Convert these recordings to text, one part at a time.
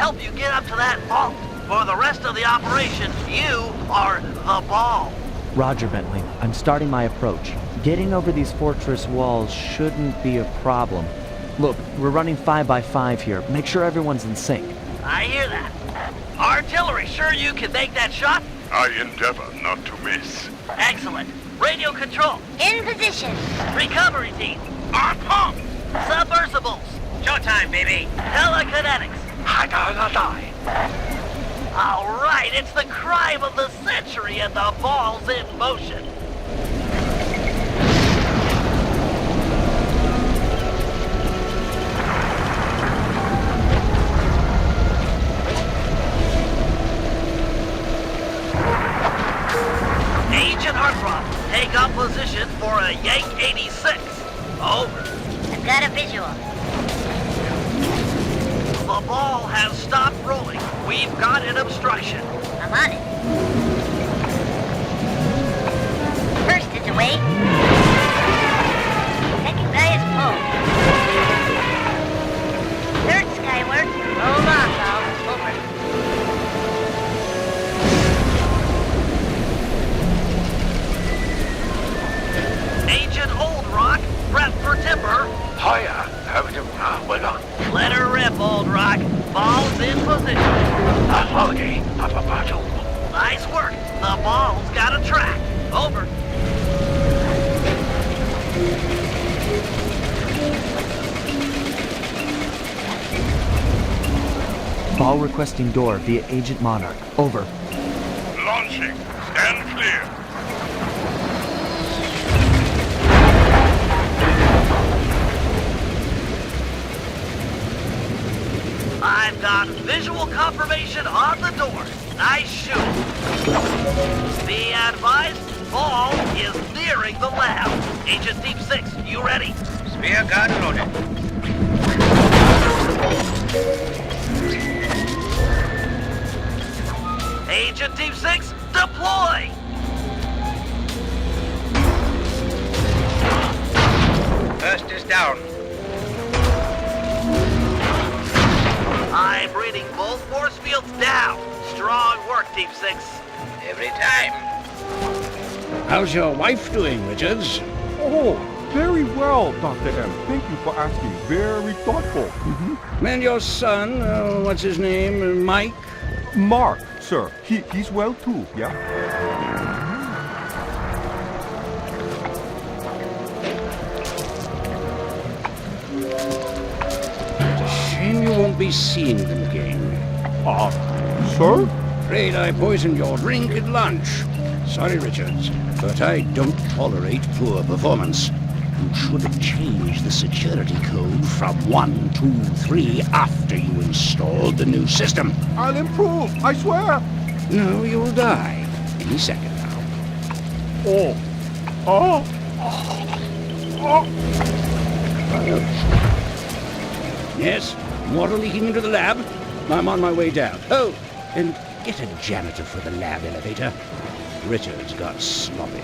help you get up to that vault. For the rest of the operation, you are the ball. Roger, Bentley. I'm starting my approach. Getting over these fortress walls shouldn't be a problem. Look, we're running 5 by 5 here. Make sure everyone's in sync. I hear that. Artillery, sure you can make that shot? I endeavor not to miss. Excellent. Radio control. In position. Recovery team. On pump! Submersibles. Showtime, baby. Telekinetics. All right, it's the crime of the century and the ball's in motion. Agent Heartthrob, take up position for a Yank 86. Over. I've got a visual. The ball has stopped rolling. We've got an obstruction. I'm on it. First is away. Second guy is pulled. Third skyward. Roll off, Al. Over. Agent Old Rock, prep for timber. Hiya, how do we go? Let her rip, Old Rock. Ball's in position. Nice work. The ball's got a track. Over. Ball requesting door via Agent Monarch. Over. Launching. Stand clear. I've got visual confirmation on the door. Nice shooting. Be advised, ball is nearing the lab. Agent Deep 6, you ready? Spear gun loaded. Agent Deep 6, deploy! First is down. I'm reading both force fields down. Strong work, Deep 6. Every time. How's your wife doing, Richards? Oh, very well, Dr. M. Thank you for asking. Very thoughtful. And your son, what's his name, Mike? Mark, sir. He's well too, yeah? Shame you won't be seeing them again. Sir? Afraid I poisoned your drink at lunch. Sorry, Richards, but I don't tolerate poor performance. You should have changed the security code from 1, 2, 3 after you installed the new system. I'll improve, I swear. No, you'll die any second now. Yes, water leaking into the lab. I'm on my way down. Oh, and get a janitor for the lab elevator. Richards got sloppy.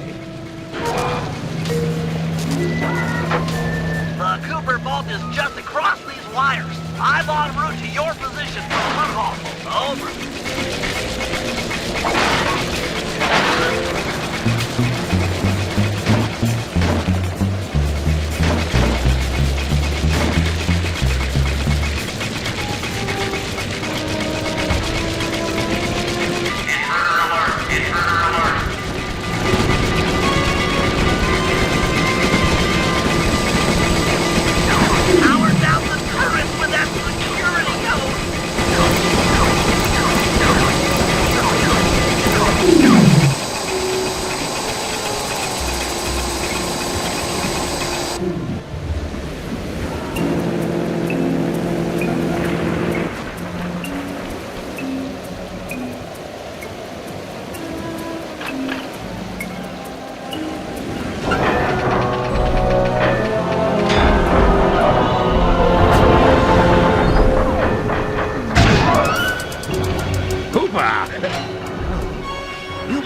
The Cooper vault is just across these wires. I'm en route to your position for the front hall. Over. Power down the turret with that security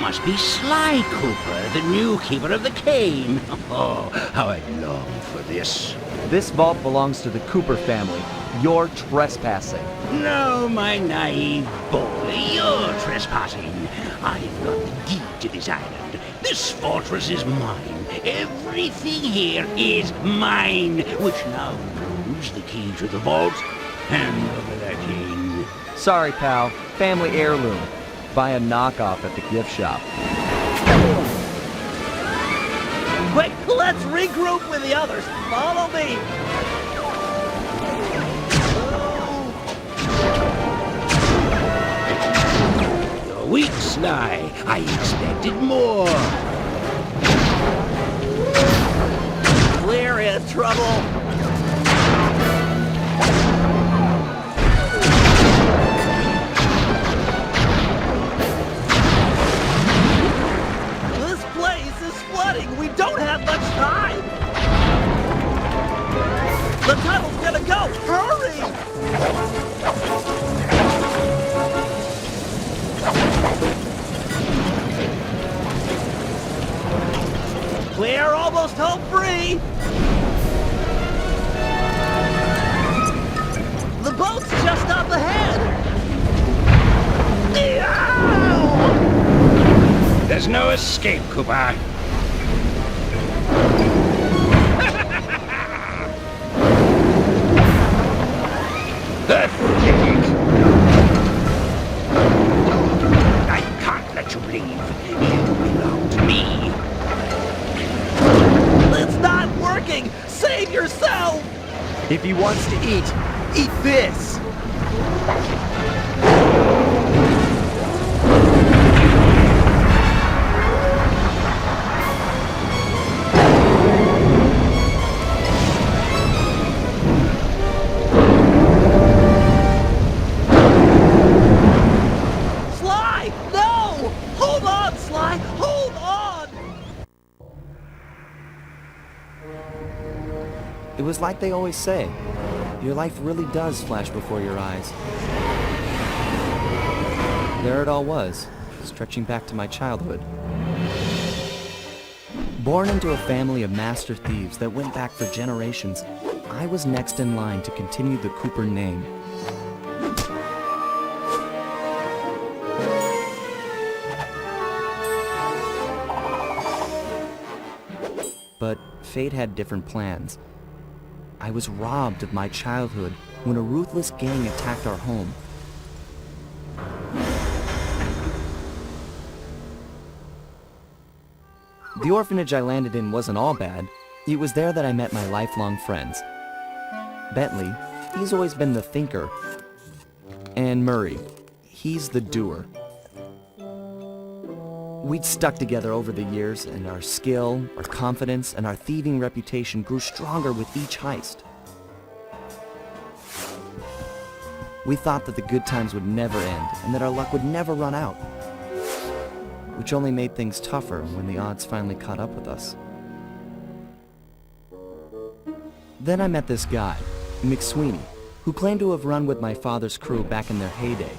must be Sly Cooper, the new keeper of the cane. Oh, how I long for this. This vault belongs to the Cooper family. You're trespassing. No, my naive boy, you're trespassing. I've got the key to this island. This fortress is mine. Everything here is mine, which now proves the key to the vault. Hand over that king. Sorry, pal. Family heirloom. Buy a knockoff at the gift shop. Quick, let's regroup with the others. Follow me. You're weak, Sly. I expected more. We're in trouble. This place is flooding. We don't have much time. The tunnel's gonna go. Hurry! We're almost home free. The boat's just up ahead. Ow! There's no escape, Cooper. Pathetic. I can't let you leave. You belong to me. It's not working. Save yourself. If he wants to eat this! Sly, no! Hold on, Sly. Hold on. It was like they always say. Your life really does flash before your eyes. There it all was, stretching back to my childhood. Born into a family of master thieves that went back for generations, I was next in line to continue the Cooper name. But fate had different plans. I was robbed of my childhood when a ruthless gang attacked our home. The orphanage I landed in wasn't all bad. It was there that I met my lifelong friends. Bentley, he's always been the thinker. And Murray, he's the doer. We'd stuck together over the years, and our skill, our confidence, and our thieving reputation grew stronger with each heist. We thought that the good times would never end, and that our luck would never run out. Which only made things tougher when the odds finally caught up with us. Then I met this guy, McSweeney, who claimed to have run with my father's crew back in their heyday.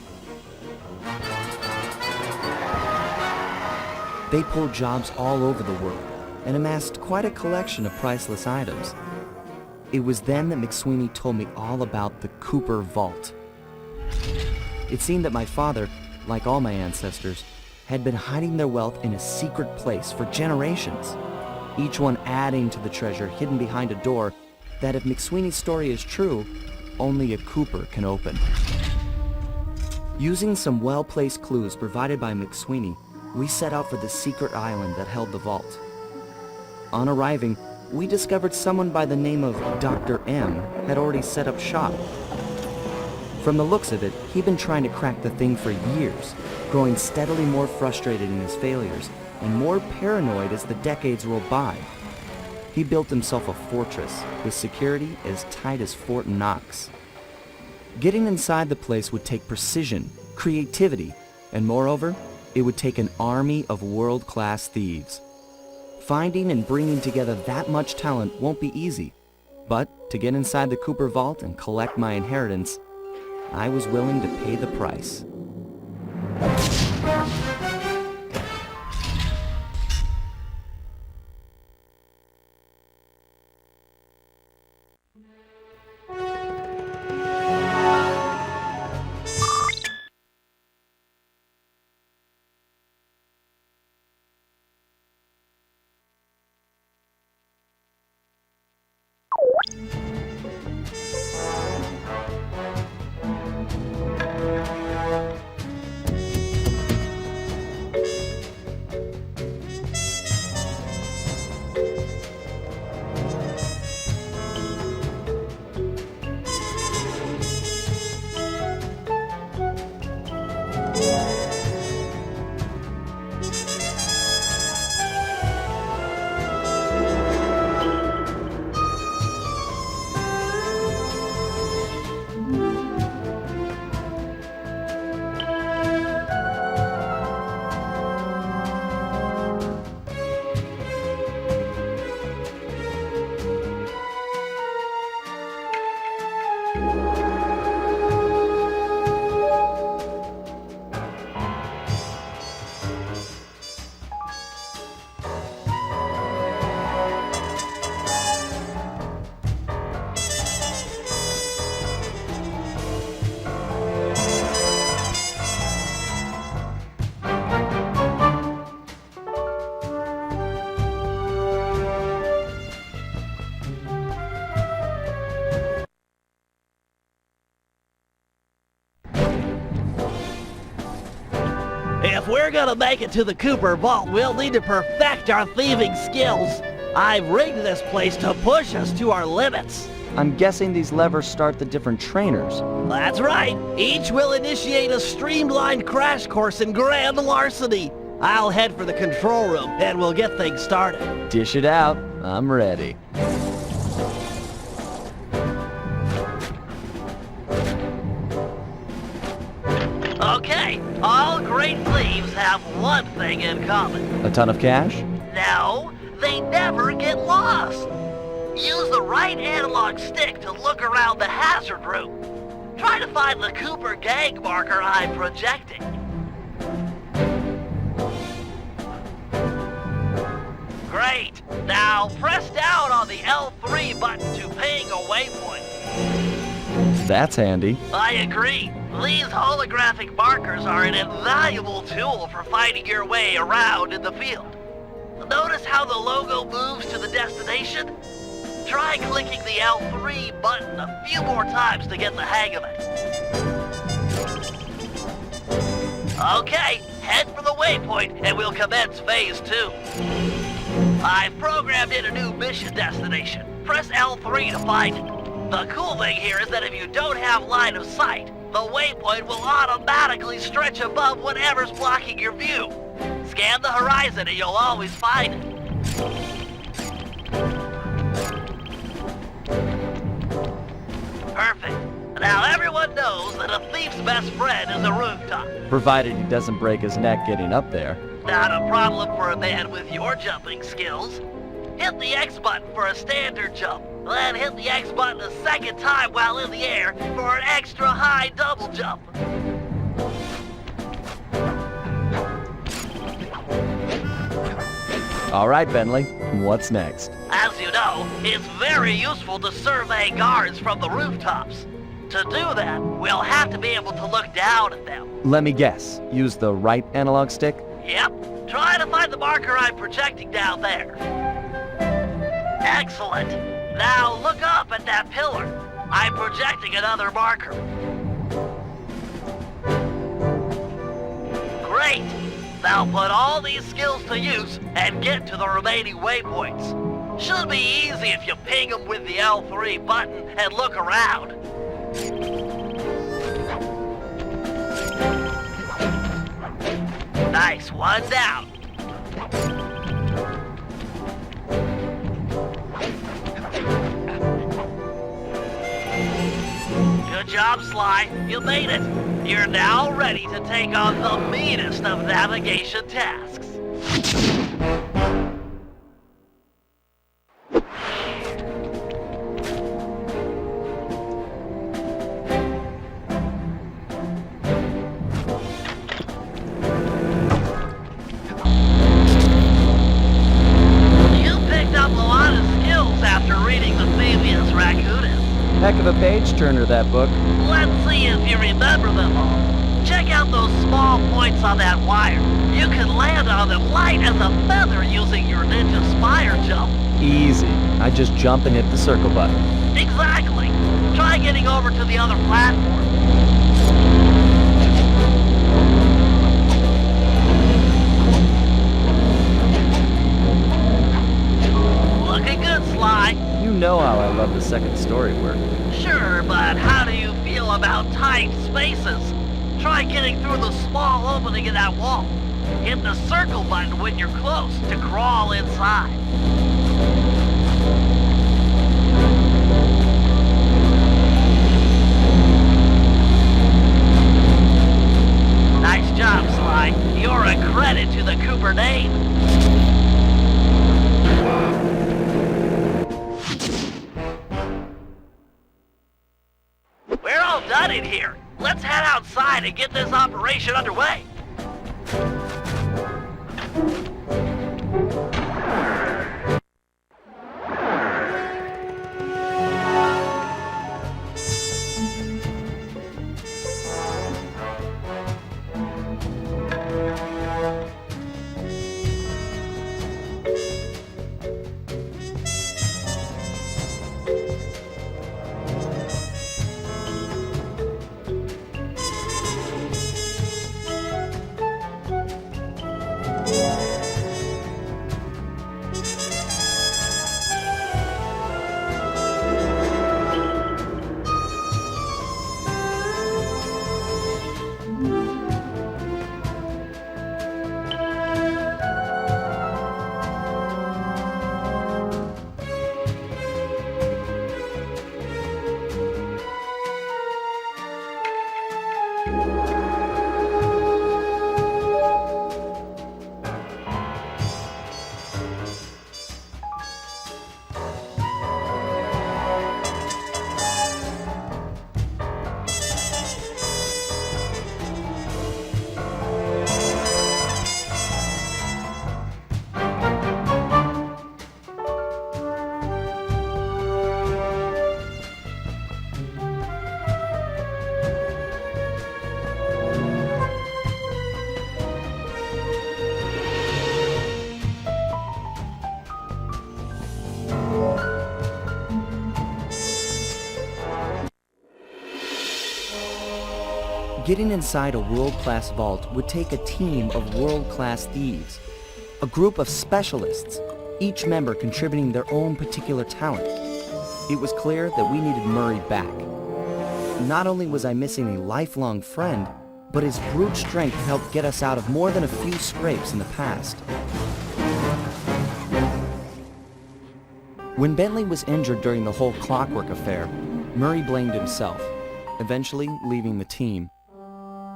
They pulled jobs all over the world and amassed quite a collection of priceless items. It was then that McSweeney told me all about the Cooper Vault. It seemed that my father, like all my ancestors, had been hiding their wealth in a secret place for generations, each one adding to the treasure hidden behind a door that, if McSweeney's story is true, only a Cooper can open. Using some well-placed clues provided by McSweeney, we set out for the secret island that held the vault. On arriving, we discovered someone by the name of Dr. M had already set up shop. From the looks of it, he'd been trying to crack the thing for years, growing steadily more frustrated in his failures and more paranoid as the decades rolled by. He built himself a fortress with security as tight as Fort Knox. Getting inside the place would take precision, creativity, and moreover, it would take an army of world-class thieves. Finding and bringing together that much talent won't be easy, but to get inside the Cooper Vault and collect my inheritance, I was willing to pay the price. gonna make it to the Cooper Vault, we'll need to perfect our thieving skills. I've rigged this place to push us to our limits. I'm guessing these levers start the different trainers. That's right. Each will initiate a streamlined crash course in grand larceny. I'll head for the control room, and we'll get things started. Dish it out. I'm ready. Okay, all great thieves have one thing in common. A ton of cash? No, they never get lost. Use the right analog stick to look around the hazard room. Try to find the Cooper gang marker I'm projecting. Great. Now press down on the L3 button to ping a waypoint. That's handy. I agree. These holographic markers are an invaluable tool for finding your way around in the field. Notice how the logo moves to the destination? Try clicking the L3 button a few more times to get the hang of it. Okay, head for the waypoint and we'll commence phase 2. I've programmed in a new mission destination. Press L3 to find it. The cool thing here is that if you don't have line of sight, the waypoint will automatically stretch above whatever's blocking your view. Scan the horizon and you'll always find it. Perfect. Now everyone knows that a thief's best friend is a rooftop. Provided he doesn't break his neck getting up there. Not a problem for a man with your jumping skills. Hit the X button for a standard jump, then hit the X button a second time while in the air for an extra high double jump. All right, Bentley. What's next? As you know, it's very useful to survey guards from the rooftops. To do that, we'll have to be able to look down at them. Let me guess. Use the right analog stick? Yep. Try to find the marker I'm projecting down there. Excellent. Now look up at that pillar. I'm projecting another marker. Great. Now put all these skills to use and get to the remaining waypoints. Should be easy if you ping them with the L3 button and look around. Nice, one down. Good job, Sly. You made it. You're now ready to take on the meanest of navigation tasks. Heck of a page-turner, that book. Let's see if you remember them all. Check out those small points on that wire. You can land on them light as a feather using your ninja spire jump. Easy. I just jump and hit the circle button. Exactly. Try getting over to the other platform. Looking good, Sly. You know how I love the second story work. Sure, but how do you feel about tight spaces? Try getting through the small opening in that wall. Hit the circle button when you're close to crawl inside. Nice job, Sly. You're a credit to the Cooper name. We're all done in here. Let's head outside and get this operation underway. Getting inside a world-class vault would take a team of world-class thieves, a group of specialists, each member contributing their own particular talent. It was clear that we needed Murray back. Not only was I missing a lifelong friend, but his brute strength helped get us out of more than a few scrapes in the past. When Bentley was injured during the whole Clockwork affair, Murray blamed himself, eventually leaving the team.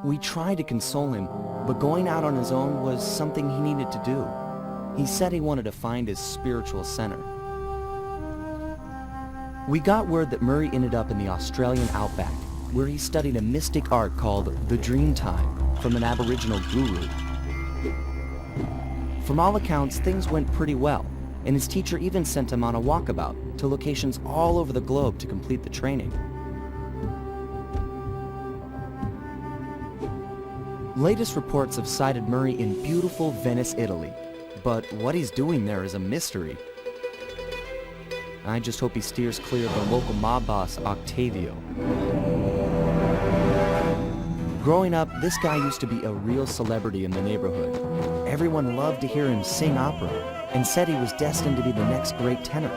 We tried to console him, but going out on his own was something he needed to do. He said he wanted to find his spiritual center. We got word that Murray ended up in the Australian outback, where he studied a mystic art called the Dreamtime from an Aboriginal guru. From all accounts, things went pretty well, and his teacher even sent him on a walkabout to locations all over the globe to complete the training. Latest reports have cited Murray in beautiful Venice, Italy, but what he's doing there is a mystery. I just hope he steers clear of the local mob boss, Octavio. Growing up, this guy used to be a real celebrity in the neighborhood. Everyone loved to hear him sing opera and said he was destined to be the next great tenor.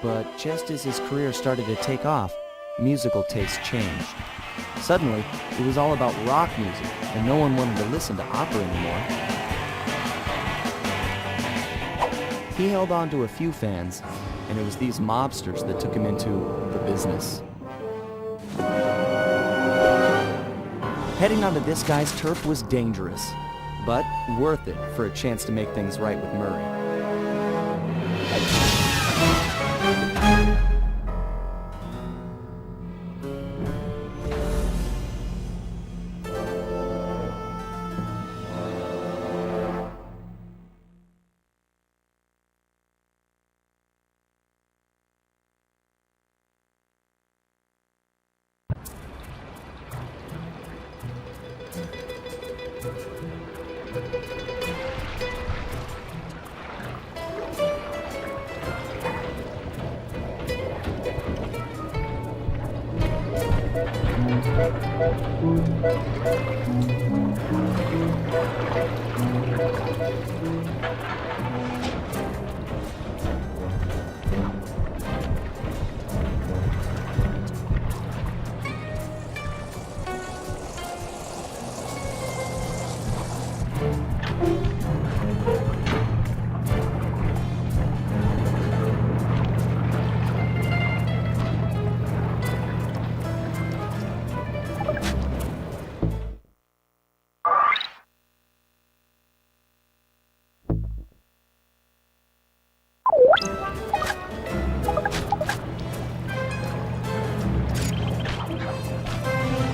But just as his career started to take off, musical tastes changed. Suddenly, it was all about rock music, and no one wanted to listen to opera anymore. He held on to a few fans, and it was these mobsters that took him into the business. Heading onto this guy's turf was dangerous, but worth it for a chance to make things right with Murray.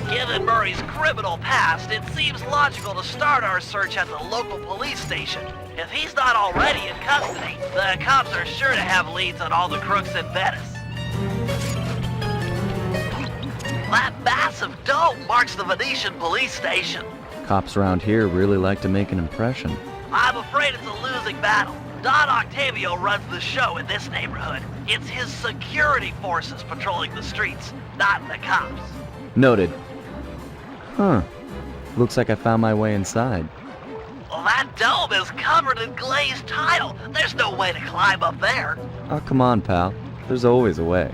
Given Murray's criminal past, it seems logical to start our search at the local police station. If he's not already in custody, the cops are sure to have leads on all the crooks in Venice. That massive dome marks the Venetian police station. Cops around here really like to make an impression. I'm afraid it's a losing battle. Don Octavio runs the show in this neighborhood. It's his security forces patrolling the streets, not the cops. Noted. Huh. Looks like I found my way inside. Well, that dome is covered in glazed tile. There's no way to climb up there. Oh, come on, pal. There's always a way.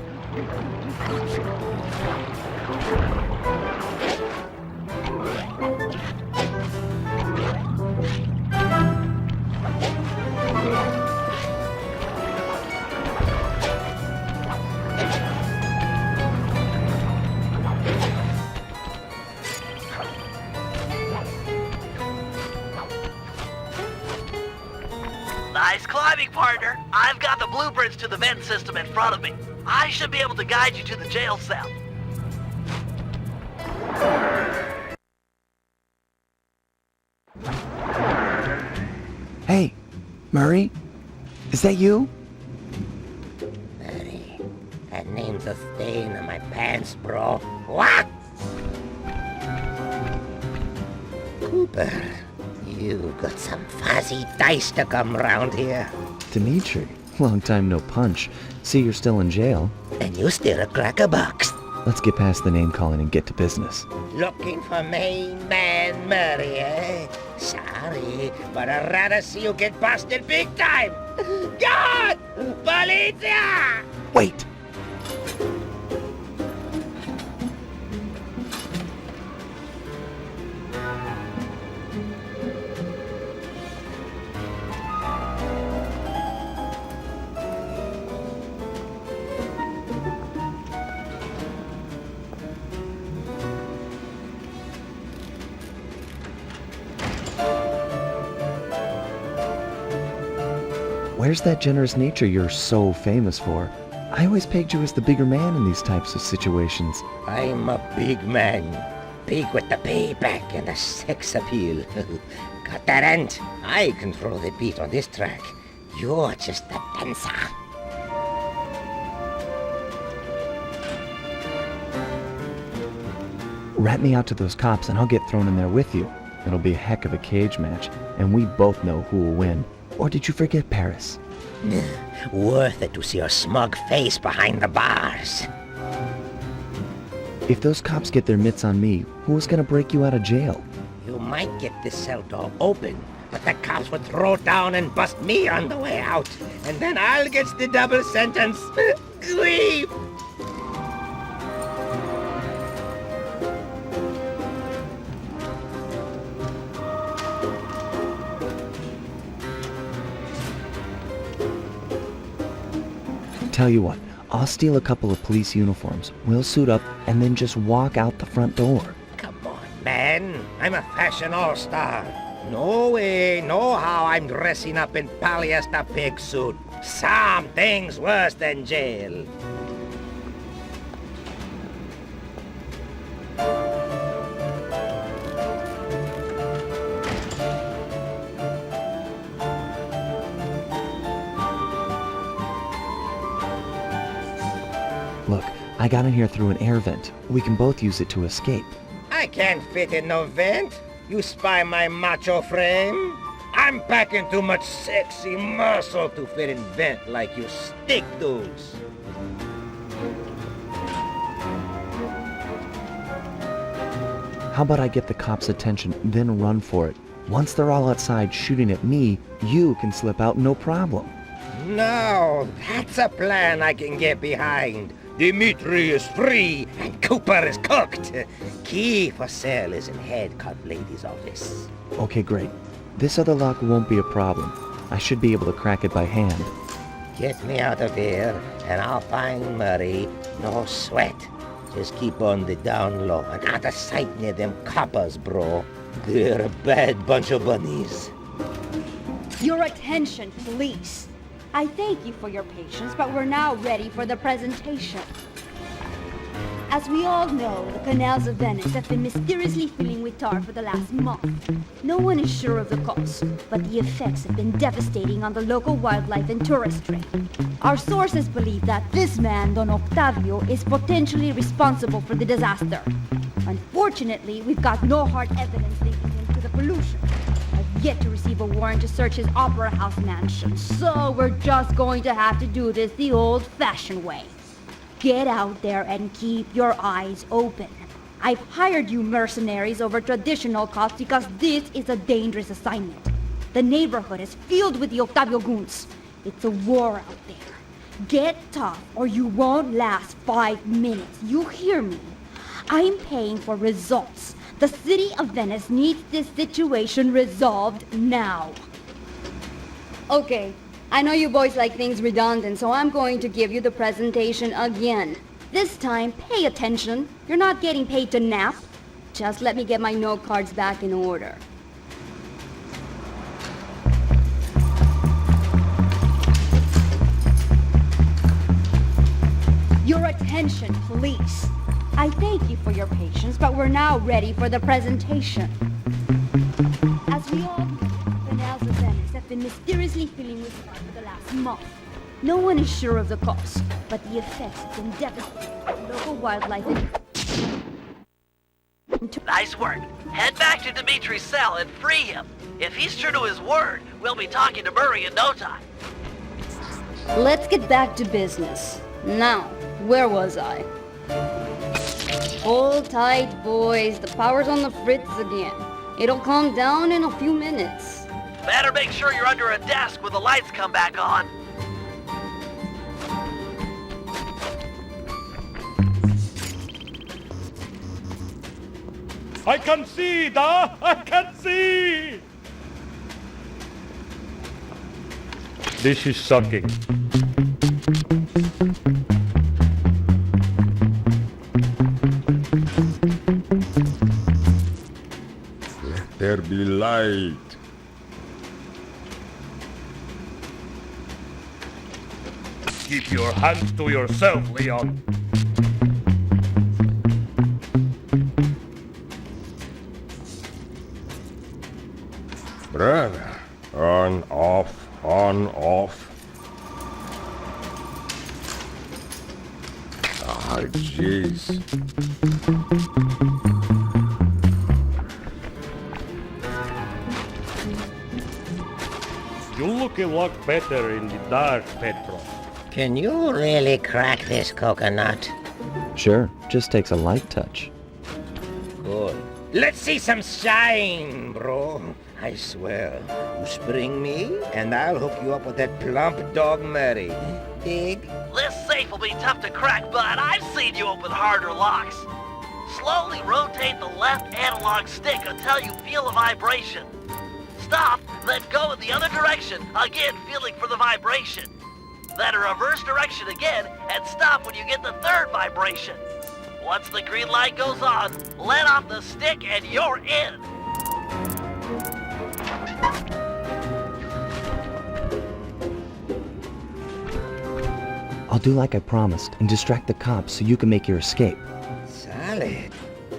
Nice climbing, partner. I've got the blueprints to the vent system in front of me. I should be able to guide you to the jail cell. Hey, Murray? Is that you? Murray, that name's a stain on my pants, bro. What? Cooper, you've got some fuzzy dice to come round here. Dimitri. Long time no punch. See, you're still in jail. And you steal a cracker box. Let's get past the name calling and get to business. Looking for main man Murray, eh? Sorry, but I'd rather see you get busted big time. God! Policia! Wait! Where's that generous nature you're so famous for? I always pegged you as the bigger man in these types of situations. I'm a big man. Big with the payback and the sex appeal. Got that, Ant? I control the beat on this track. You're just a dancer. Rat me out to those cops and I'll get thrown in there with you. It'll be a heck of a cage match, and we both know who will win. Or did you forget Paris? Worth it to see your smug face behind the bars. If those cops get their mitts on me, who's gonna break you out of jail? You might get this cell door open, but the cops would throw down and bust me on the way out. And then I'll get the double sentence. Grief! Tell you what, I'll steal a couple of police uniforms, we'll suit up, and then just walk out the front door. Come on, man. I'm a fashion all-star. No way, no how I'm dressing up in polyester pig suit. Something's worse than jail. Look, I got in here through an air vent. We can both use it to escape. I can't fit in no vent. You spy my macho frame? I'm packing too much sexy muscle to fit in vent like you stick dudes. How about I get the cops' attention, then run for it? Once they're all outside shooting at me, you can slip out no problem. No, that's a plan I can get behind. Dimitri is free and Cooper is cooked. Key for cell is in head cup lady's office. Okay, great. This other lock won't be a problem. I should be able to crack it by hand. Get me out of here and I'll find Murray. No sweat. Just keep on the down low and out of sight near them coppers, bro. They're a bad bunch of bunnies. Your attention, please. I thank you for your patience, but we're now ready for the presentation. As we all know, the canals of Venice have been mysteriously filling with tar for the last month. No one is sure of the cause, but the effects have been devastating on the local wildlife and tourist trade. Our sources believe that this man, Don Octavio, is potentially responsible for the disaster. Unfortunately, we've got no hard evidence linking him to the pollution. I've yet to receive a warrant to search his Opera House mansion, so we're just going to have to do this the old-fashioned way. Get out there and keep your eyes open. I've hired you mercenaries over traditional cops because this is a dangerous assignment. The neighborhood is filled with the Octavio goons. It's a war out there. Get tough or you won't last 5 minutes. You hear me? I'm paying for results. The city of Venice needs this situation resolved now. Okay. I know you boys like things redundant, so I'm going to give you the presentation again. This time, pay attention. You're not getting paid to nap. Just let me get my note cards back in order. Your attention, please. I thank you for your patience, but we're now ready for the presentation. As we all know, the canals of Venice have been mysteriously filling with water for the last month. No one is sure of the cause, but the effects have been devastating on local wildlife and... Nice work. Head back to Dimitri's cell and free him. If he's true to his word, we'll be talking to Murray in no time. Let's get back to business. Now, where was I? Hold tight, boys. The power's on the fritz again. It'll calm down in a few minutes. Better make sure you're under a desk when the lights come back on. I can see, da! I can see! This is sucking. Let there be light. Keep your hands to yourself, Leon. Brother, on, off, on, off. Ah, jeez. You look a lot better in the dark, Petro. Can you really crack this coconut? Sure, just takes a light touch. Good. Let's see some shine, bro. I swear, you spring me, and I'll hook you up with that plump dog Murray. Dig? This safe will be tough to crack, but I've seen you open harder locks. Slowly rotate the left analog stick until you feel a vibration. Stop, then go in the other direction, again feeling for the vibration. Then a reverse direction again, and stop when you get the third vibration. Once the green light goes on, let off the stick and you're in. I'll do like I promised and distract the cops so you can make your escape. Solid.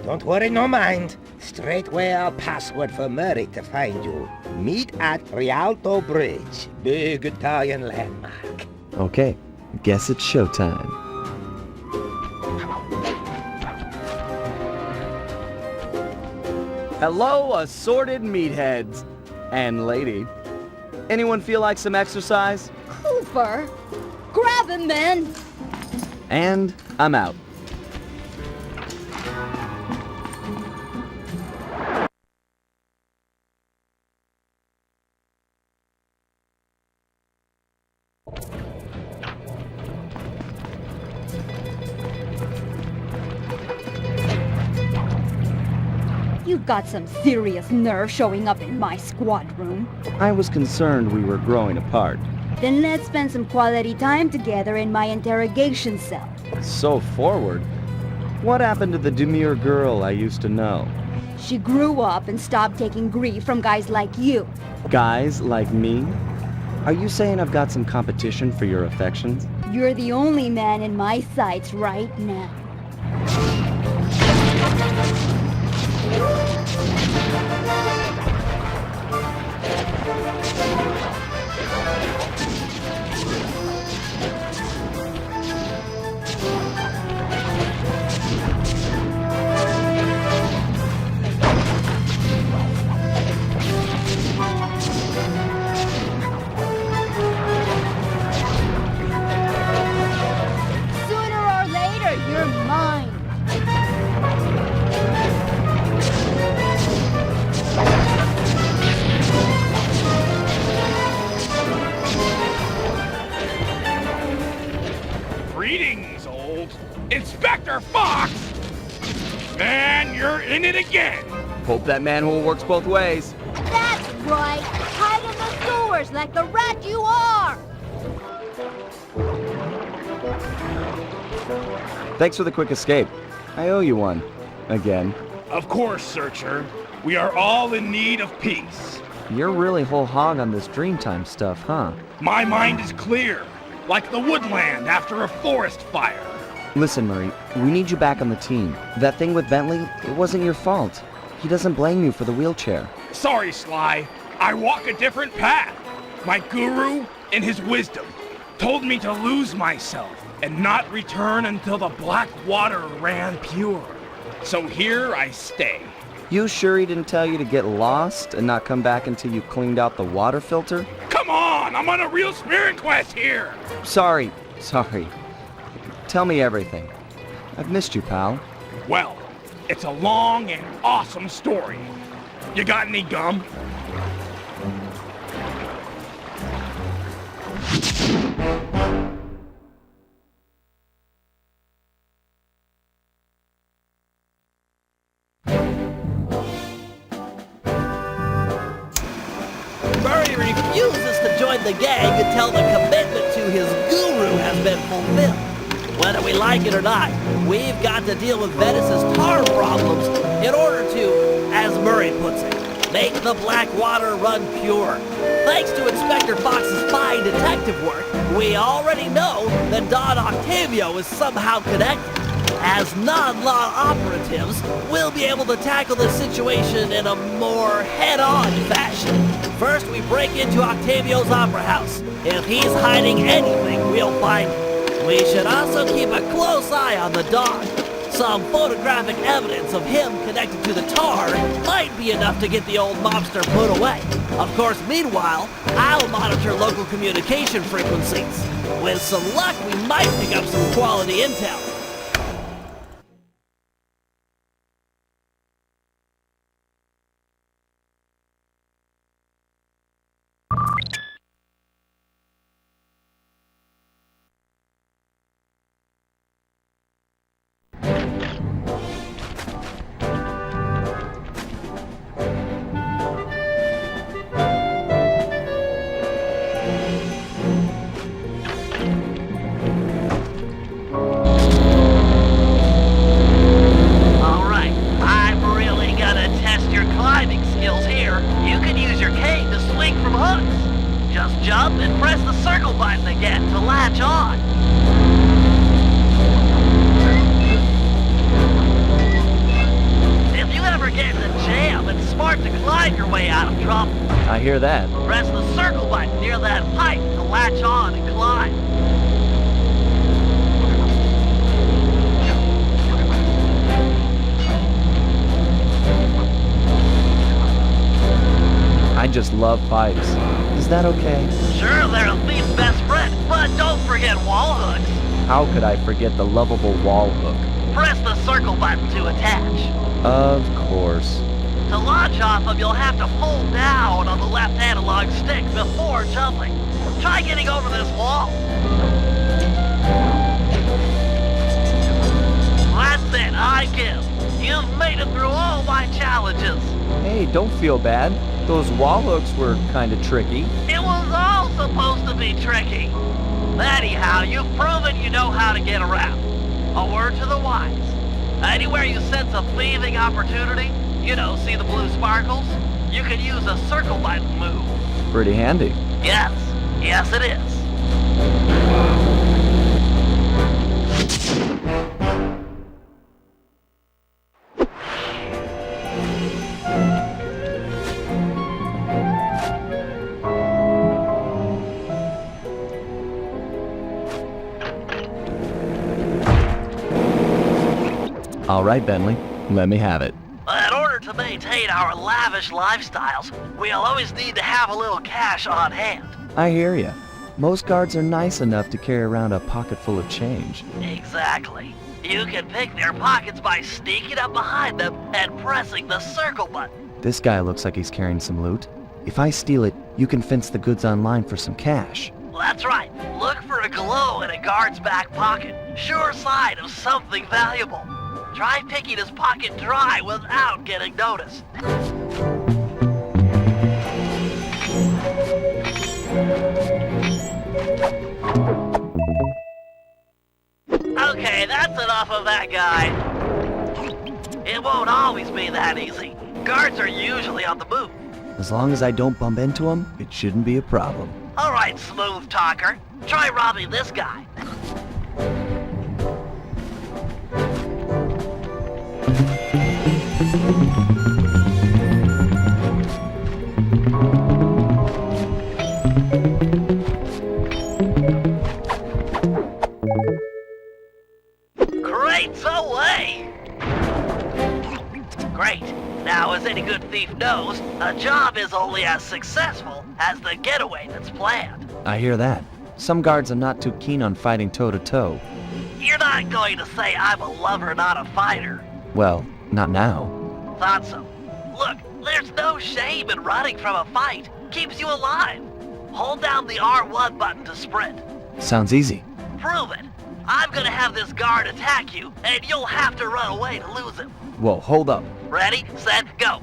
Don't worry, no mind. Straightway our password for Murray to find you. Meet at Rialto Bridge. Big Italian landmark. Okay, guess it's showtime. Hello, assorted meatheads. And lady. Anyone feel like some exercise? Cooper! Grab him, man! And I'm out. You've got some serious nerve showing up in my squad room. I was concerned we were growing apart. Then let's spend some quality time together in my interrogation cell. So forward. What happened to the demure girl I used to know? She grew up and stopped taking grief from guys like you. Guys like me? Are you saying I've got some competition for your affections? You're the only man in my sights right now. Sooner or later, you're mine. Greetings, old Inspector Fox! Man, you're in it again! Hope that manhole works both ways. That's right. Hide in the sewers like the rat you are. Thanks for the quick escape. I owe you one. Again. Of course, Searcher. We are all in need of peace. You're really whole hog on this Dreamtime stuff, huh? My mind is clear, like the woodland after a forest fire. Listen, Murray, we need you back on the team. That thing with Bentley, it wasn't your fault. He doesn't blame you for the wheelchair. Sorry, Sly. I walk a different path. My guru, in his wisdom, told me to lose myself and not return until the black water ran pure. So here I stay. You sure he didn't tell you to get lost and not come back until you cleaned out the water filter? Come on, I'm on a real spirit quest here. Sorry. Tell me everything. I've missed you, pal. Well, It's a long and awesome story. You got any gum? Murray refuses to join the gang until the commitment to his guru has been fulfilled. Whether we like it or not, we've got to deal with Venice's tar problems in order to, as Murray puts it, make the black water run pure. Thanks to Inspector Fox's fine detective work, we already know that Don Octavio is somehow connected. As non-law operatives, we'll be able to tackle the situation in a more head-on fashion. First, we break into Octavio's opera house. If he's hiding anything, we'll find it. We should also keep a close eye on the dog. Some photographic evidence of him connected to the tar might be enough to get the old mobster put away. Of course, meanwhile, I'll monitor local communication frequencies. With some luck, we might pick up some quality intel. Jump and press the circle button again to latch on. If you ever get in a jam, it's smart to climb your way out of trouble. I hear that. Press the circle button near that pipe to latch on and climb. I just love pipes. Is that okay? Sure, they're a thief's best friend, but don't forget wall hooks. How could I forget the lovable wall hook? Press the circle button to attach. Of course. To launch off them, you'll have to hold down on the left analog stick before jumping. Try getting over this wall. That's it, I give. You've made it through all my challenges. Hey, don't feel bad. Those wall hooks were kind of tricky. It was all supposed to be tricky. Anyhow, you've proven you know how to get around. A word to the wise. Anywhere you sense a thieving opportunity, you know, see the blue sparkles? You can use a circle button move. Pretty handy. Yes. Yes, it is. All right, Bentley. Let me have it. In order to maintain our lavish lifestyles, we'll always need to have a little cash on hand. I hear ya. Most guards are nice enough to carry around a pocket full of change. Exactly. You can pick their pockets by sneaking up behind them and pressing the circle button. This guy looks like he's carrying some loot. If I steal it, you can fence the goods online for some cash. That's right. Look for a glow in a guard's back pocket. Sure sign of something valuable. Try picking his pocket dry without getting noticed. Okay, that's enough of that guy. It won't always be that easy. Guards are usually on the move. As long as I don't bump into him, it shouldn't be a problem. All right, smooth talker. Try robbing this guy. Crates away! Great. Now, as any good thief knows, a job is only as successful as the getaway that's planned. I hear that. Some guards are not too keen on fighting toe-to-toe. You're not going to say I'm a lover, not a fighter. Well, Not now. Thought so. Look, there's no shame in running from a fight. Keeps you alive. Hold down the R1 button to sprint. Sounds easy. Prove it. I'm gonna have this guard attack you, and you'll have to run away to lose him. Whoa, hold up. Ready, set, go.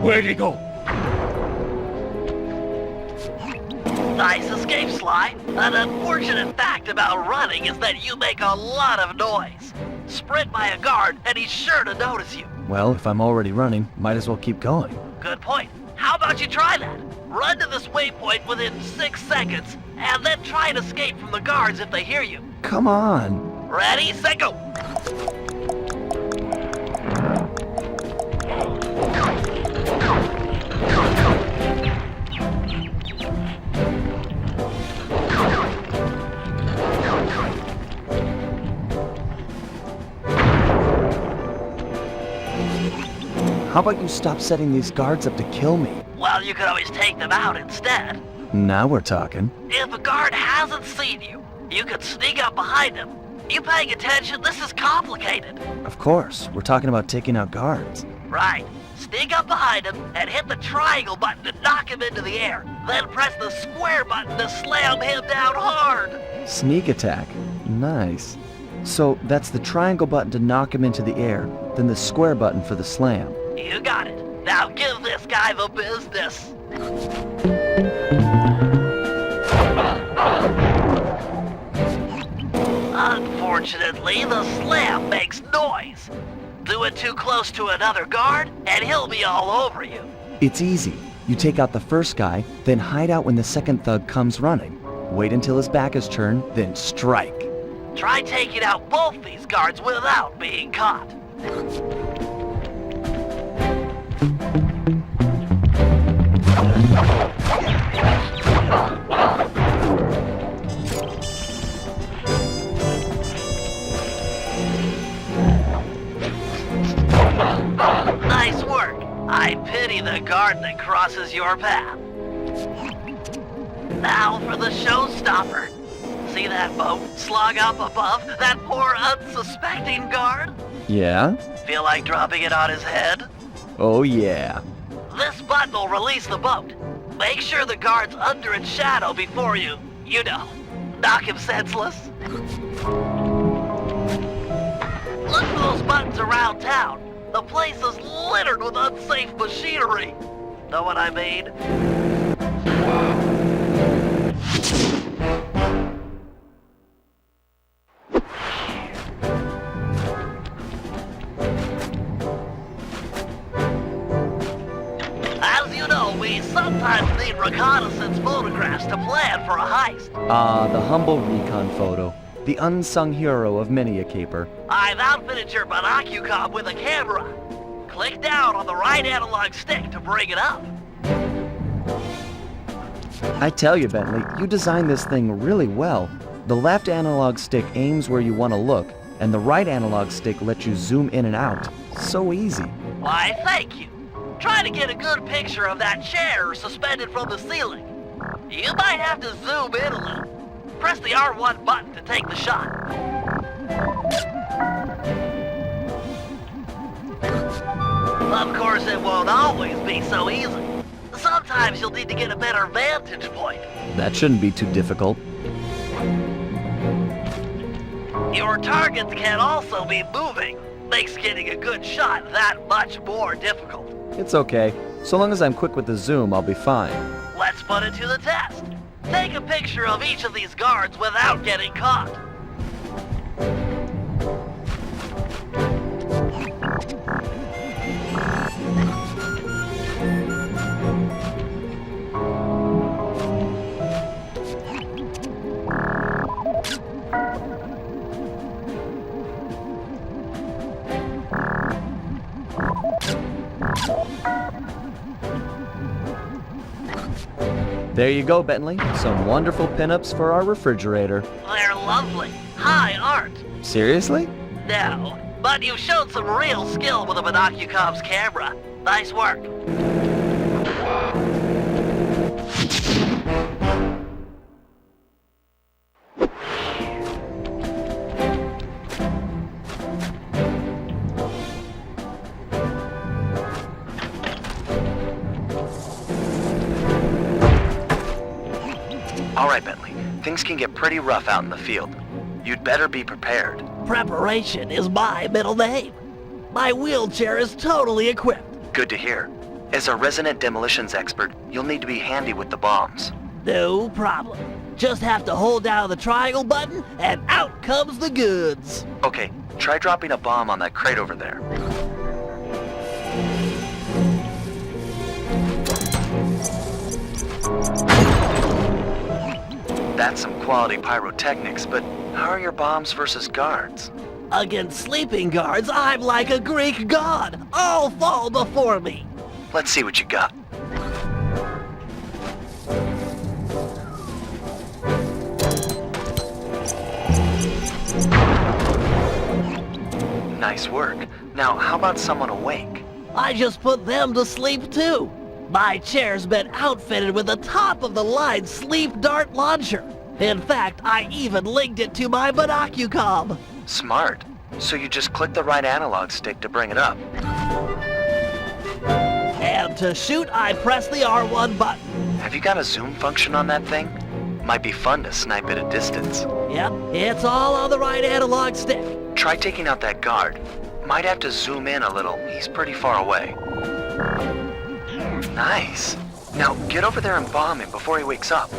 Where'd he go? Nice escape, Sly. An unfortunate fact about running is that you make a lot of noise. Sprint by a guard, and he's sure to notice you. Well, if I'm already running, might as well keep going. Good point. How about you try that? Run to this waypoint within 6 seconds, and then try and escape from the guards if they hear you. Come on. Ready, set, go. How about you stop setting these guards up to kill me? Well, you could always take them out instead. Now we're talking. If a guard hasn't seen you, you could sneak up behind him. You paying attention? This is complicated. Of course, we're talking about taking out guards. Right. Sneak up behind him and hit the triangle button to knock him into the air. Then press the square button to slam him down hard. Sneak attack. Nice. So that's the triangle button to knock him into the air, then the square button for the slam. You got it. Now give this guy the business. Unfortunately, the slam makes noise. Do it too close to another guard, and he'll be all over you. It's easy. You take out the first guy, then hide out when the second thug comes running. Wait until his back is turned, then strike. Try taking out both these guards without being caught. Nice work. I pity the guard that crosses your path. Now for the showstopper. See that boat slung up above that poor unsuspecting guard? Yeah? Feel like dropping it on his head? Oh yeah. This button will release the boat. Make sure the guard's under its shadow before you knock him senseless. Look for those buttons around town. The place is littered with unsafe machinery. Know what I mean? As you know, we sometimes need reconnaissance photographs to plan for a heist. The humble recon photo. The unsung hero of many a caper. I've outfitted your binocucom with a camera. Click down on the right analog stick to bring it up. I tell you, Bentley, you designed this thing really well. The left analog stick aims where you want to look, and the right analog stick lets you zoom in and out. So easy. Why, thank you. Try to get a good picture of that chair suspended from the ceiling. You might have to zoom in a little. Press the R1 button to take the shot. Of course, it won't always be so easy. Sometimes you'll need to get a better vantage point. That shouldn't be too difficult. Your targets can also be moving. Makes getting a good shot that much more difficult. It's okay. So long as I'm quick with the zoom, I'll be fine. Let's put it to the test. Take a picture of each of these guards without getting caught. There you go, Bentley. Some wonderful pinups for our refrigerator. They're lovely. High art. Seriously? No, but you've shown some real skill with a binocucom's camera. Nice work. Things can get pretty rough out in the field. You'd better be prepared. Preparation is my middle name. My wheelchair is totally equipped. Good to hear. As a resident demolitions expert, you'll need to be handy with the bombs. No problem. Just have to hold down the triangle button and out comes the goods. Okay, try dropping a bomb on that crate over there. That's some quality pyrotechnics, but how are your bombs versus guards? Against sleeping guards, I'm like a Greek god. All fall before me. Let's see what you got. Nice work. Now, how about someone awake? I just put them to sleep too. My chair's been outfitted with a top-of-the-line sleep dart launcher. In fact, I even linked it to my binocucom. Smart. So you just click the right analog stick to bring it up. And to shoot, I press the R1 button. Have you got a zoom function on that thing? Might be fun to snipe at a distance. Yep, it's all on the right analog stick. Try taking out that guard. Might have to zoom in a little. He's pretty far away. Nice. Now, get over there and bomb him before he wakes up.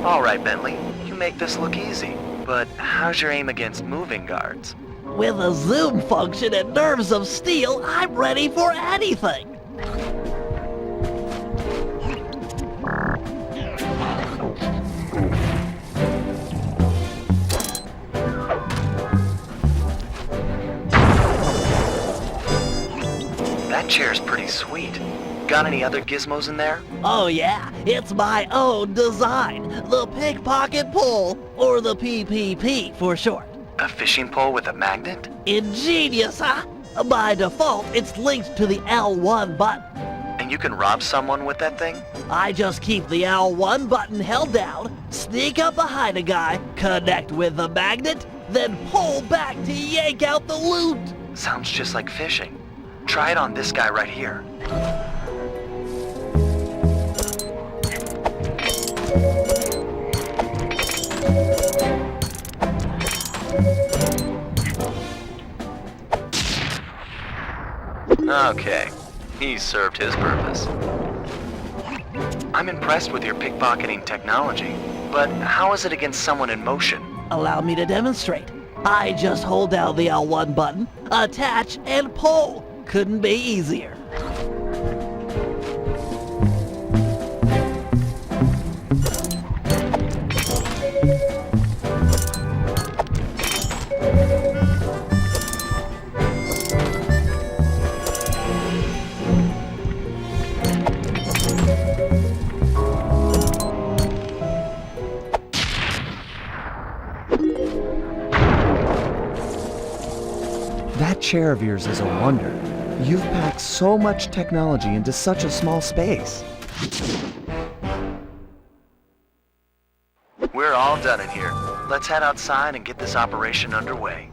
All right, Bentley. You make this look easy. But how's your aim against moving guards? With a zoom function and nerves of steel, I'm ready for anything. That chair's pretty sweet. Got any other gizmos in there? Oh yeah, it's my own design. The pickpocket pole, or the PPP for short. A fishing pole with a magnet? Ingenious, huh? By default, it's linked to the L1 button. And you can rob someone with that thing? I just keep the L1 button held down, sneak up behind a guy, connect with the magnet, then pull back to yank out the loot. Sounds just like fishing. Try it on this guy right here. Okay, he served his purpose. I'm impressed with your pickpocketing technology, but how is it against someone in motion? Allow me to demonstrate. I just hold down the L1 button, attach, and pull. Couldn't be easier. That chair of yours is a wonder. You've packed so much technology into such a small space. We're all done in here. Let's head outside and get this operation underway.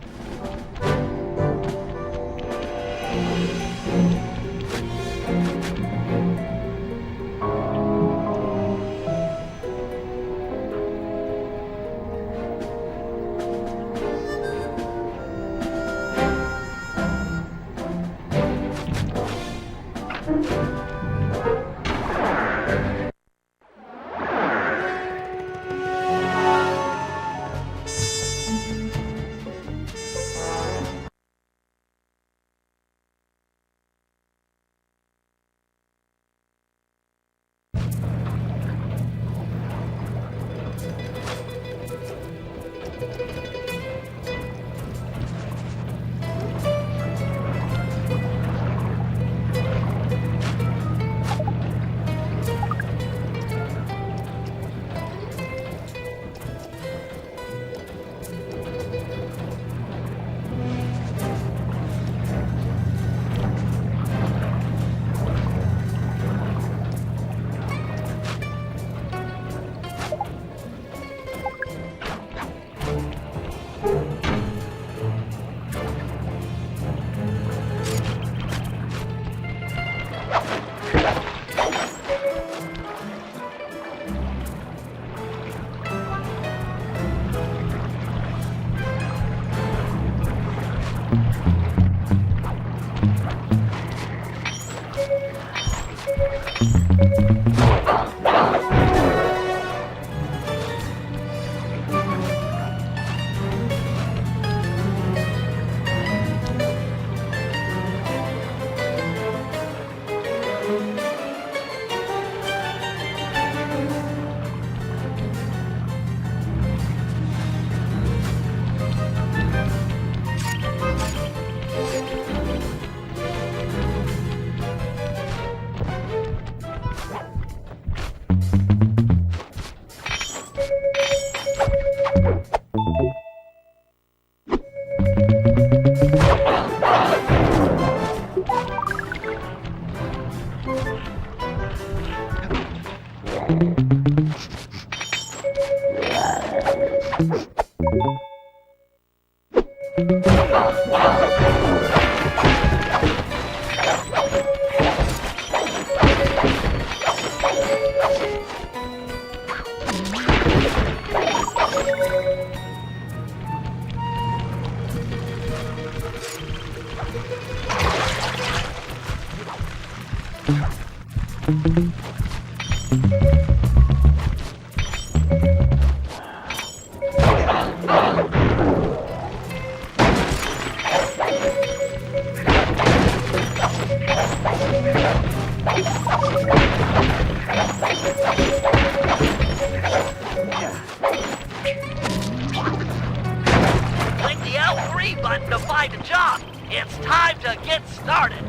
Click the L3 button to find a job. It's time to get started.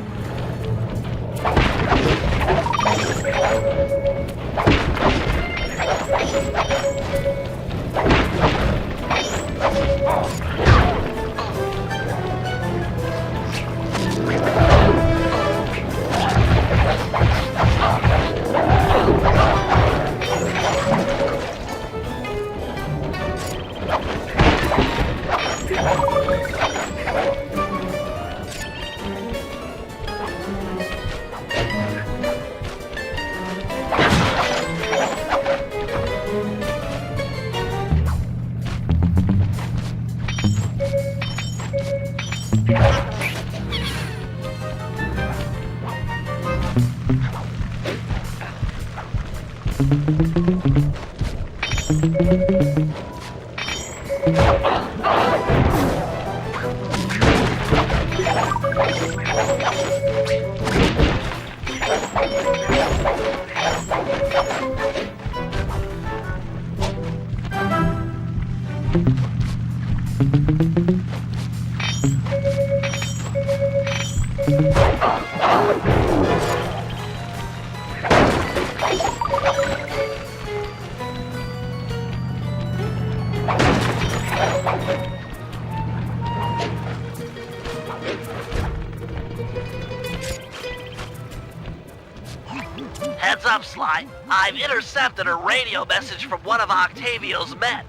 Heads up, Sly. I've intercepted a radio message from one of Octavio's men.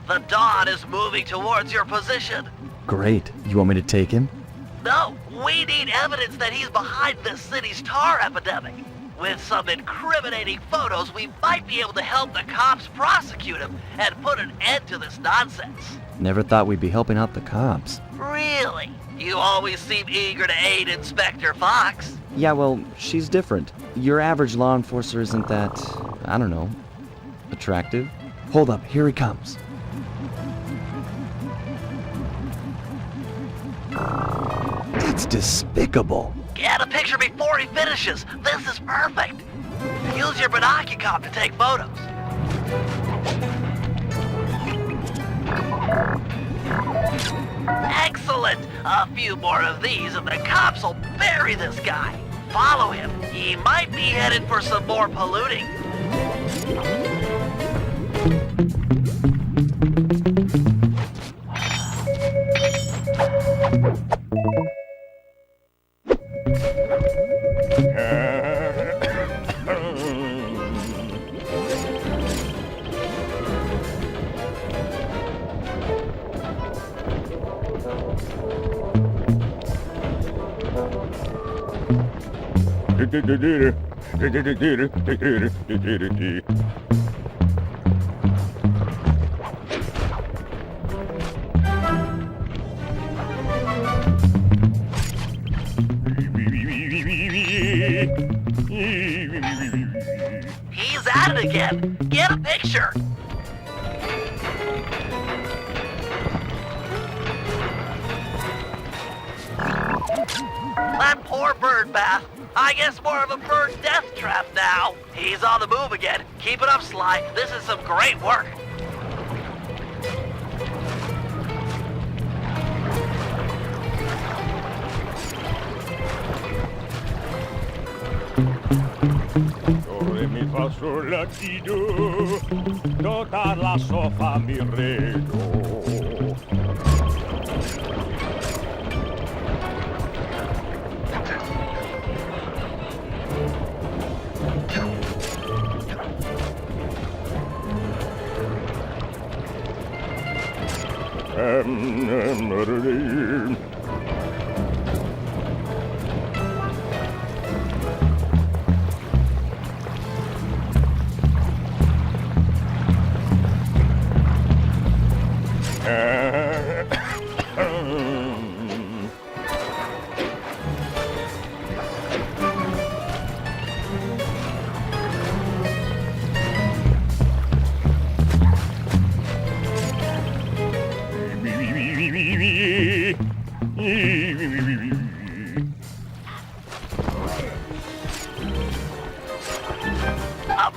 The Dawn is moving towards your position. Great. You want me to take him? No, we need evidence that he's behind this city's tar epidemic. With some incriminating photos, we might be able to help the cops prosecute him and put an end to this nonsense. Never thought we'd be helping out the cops. Really? You always seem eager to aid Inspector Fox. Yeah, well, she's different. Your average law enforcer isn't that, I don't know, attractive. Hold up, here he comes. That's despicable. Get a picture before he finishes. This is perfect. Use your binocular to take photos. Excellent! A few more of these and the cops will bury this guy. Follow him. He might be headed for some more polluting. He's at it again. Get a picture. That poor bird bath. I guess more of a bird death trap now. He's on the move again. Keep it up, Sly. This is some great work. Do, re, mi, fa, faccio latido, tutta la sofa mi redo.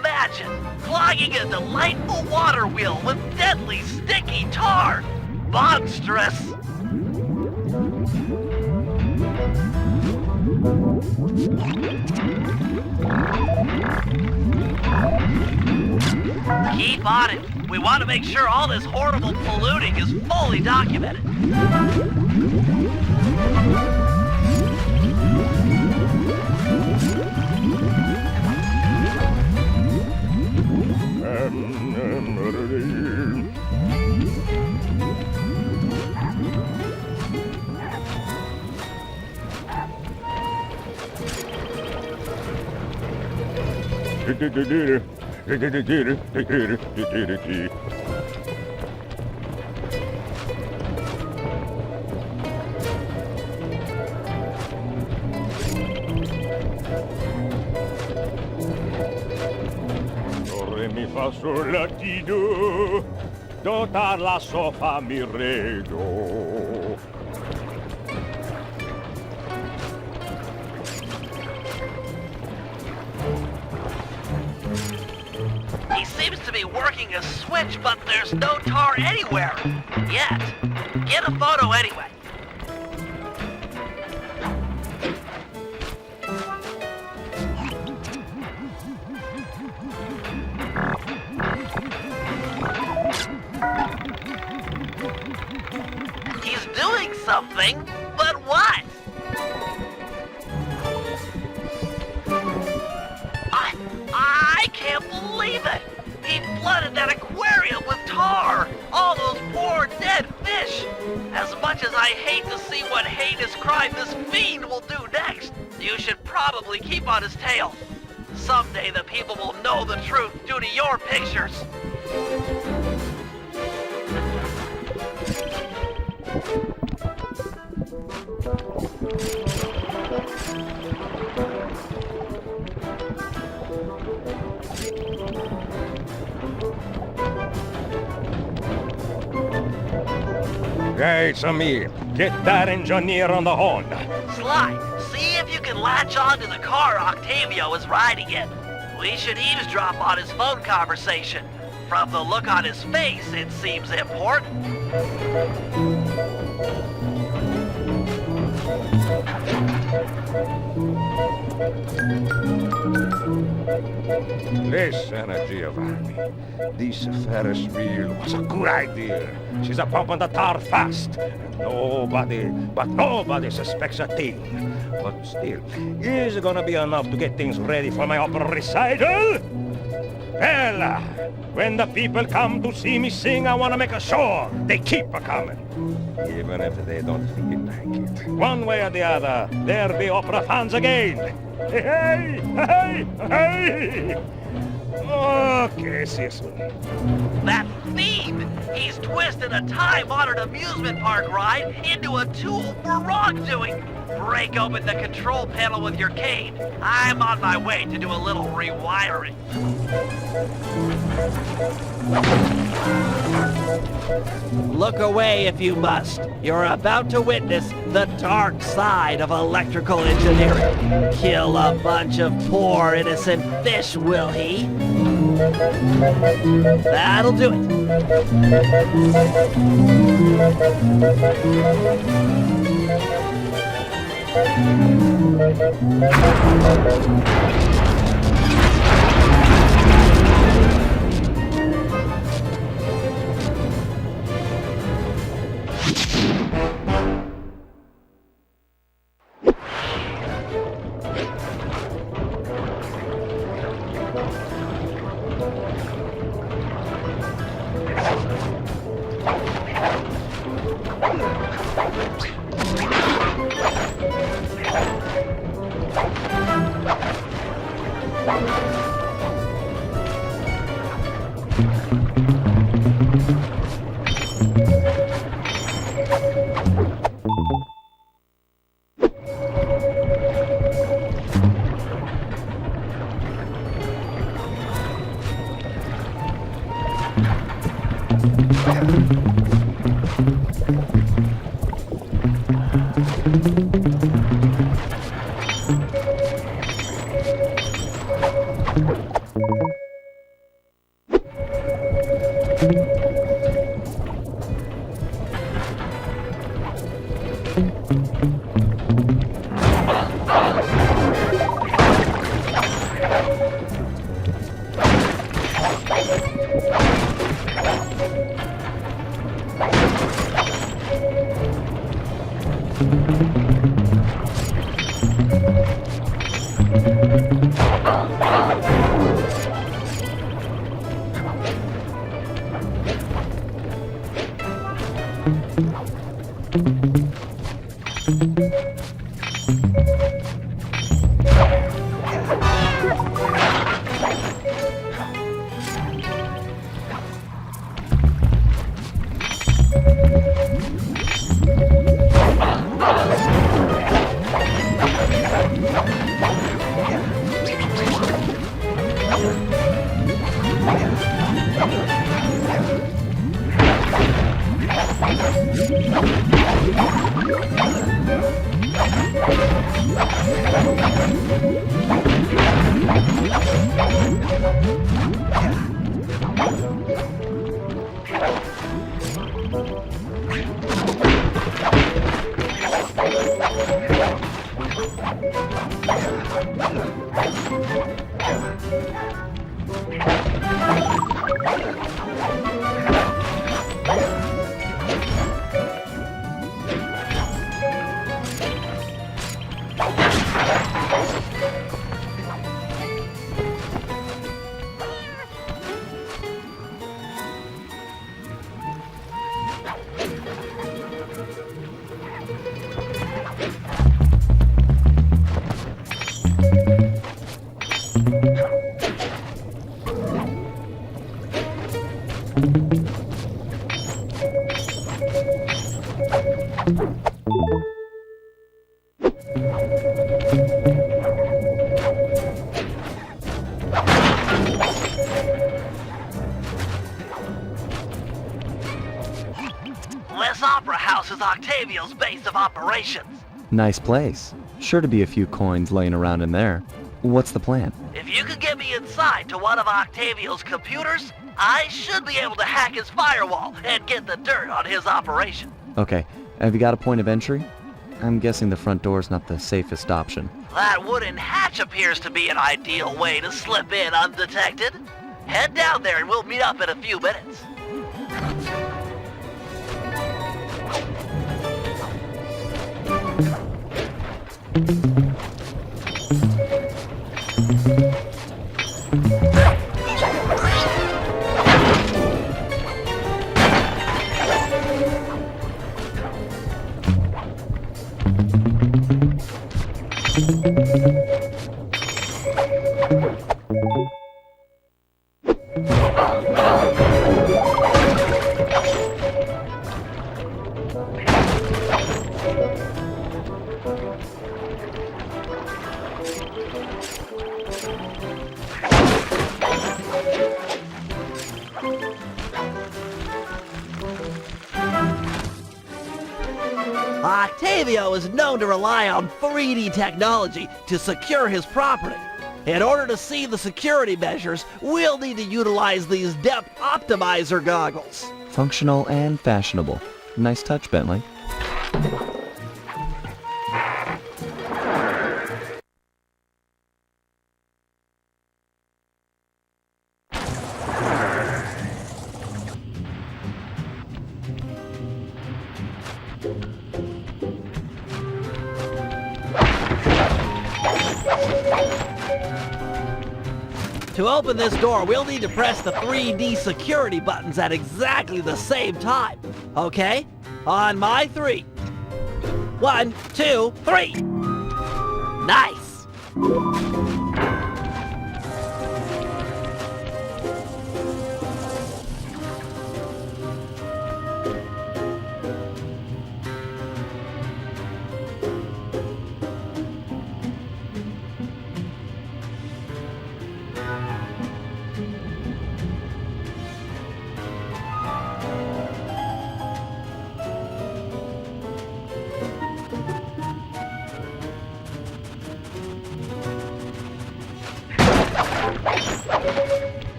Imagine clogging a delightful water wheel with deadly sticky tar! Monstrous! Keep on it. We want to make sure all this horrible polluting is fully documented. Re mi fa sol latido, tutta la sofa mi redo. He seems to be working a switch, but there's no tar anywhere. Yet. Get a photo anyway. He's doing something, but what? I can't believe it! He flooded that aquarium with tar! All those poor dead fish! As much as I hate to see what heinous crime this fiend will do next, you should probably keep on his tail. Someday the people will know the truth due to your pictures. Hey, it's me. Get that engineer on the horn. Sly, see if you can latch on to the car Octavio is riding in. We should eavesdrop on his phone conversation. From the look on his face, it seems important. Listen, Giovanni. This Ferris wheel was a good idea. She's a pumping the tar fast. And nobody suspects a thing. But still, is it gonna be enough to get things ready for my opera recital? Well, when the people come to see me sing, I want to make sure they keep a-coming. Even if they don't feel like it. One way or the other, there'll be opera fans again. Hey, hey, hey! Okay, see you soon. That fiend! He's twisted a time-honored amusement park ride into a tool for wrongdoing. Break open the control panel with your cane. I'm on my way to do a little rewiring. Look away if you must. You're about to witness the dark side of electrical engineering. Kill a bunch of poor innocent fish, will he? That'll do it. This opera house is Octavio's base of operations. Nice place. Sure to be a few coins laying around in there. What's the plan? If you could get me inside to one of Octavio's computers, I should be able to hack his firewall and get the dirt on his operation. Okay, have you got a point of entry? I'm guessing the front door's not the safest option. That wooden hatch appears to be an ideal way to slip in undetected. Head down there and we'll meet up in a few minutes. Octavio is known to rely on 3D technology to secure his property. In order to see the security measures, we'll need to utilize these depth optimizer goggles. Functional and fashionable. Nice touch, Bentley. To open this door, we'll need to press the 3D security buttons at exactly the same time. Okay? On my 3. 1, 2, 3. Nice!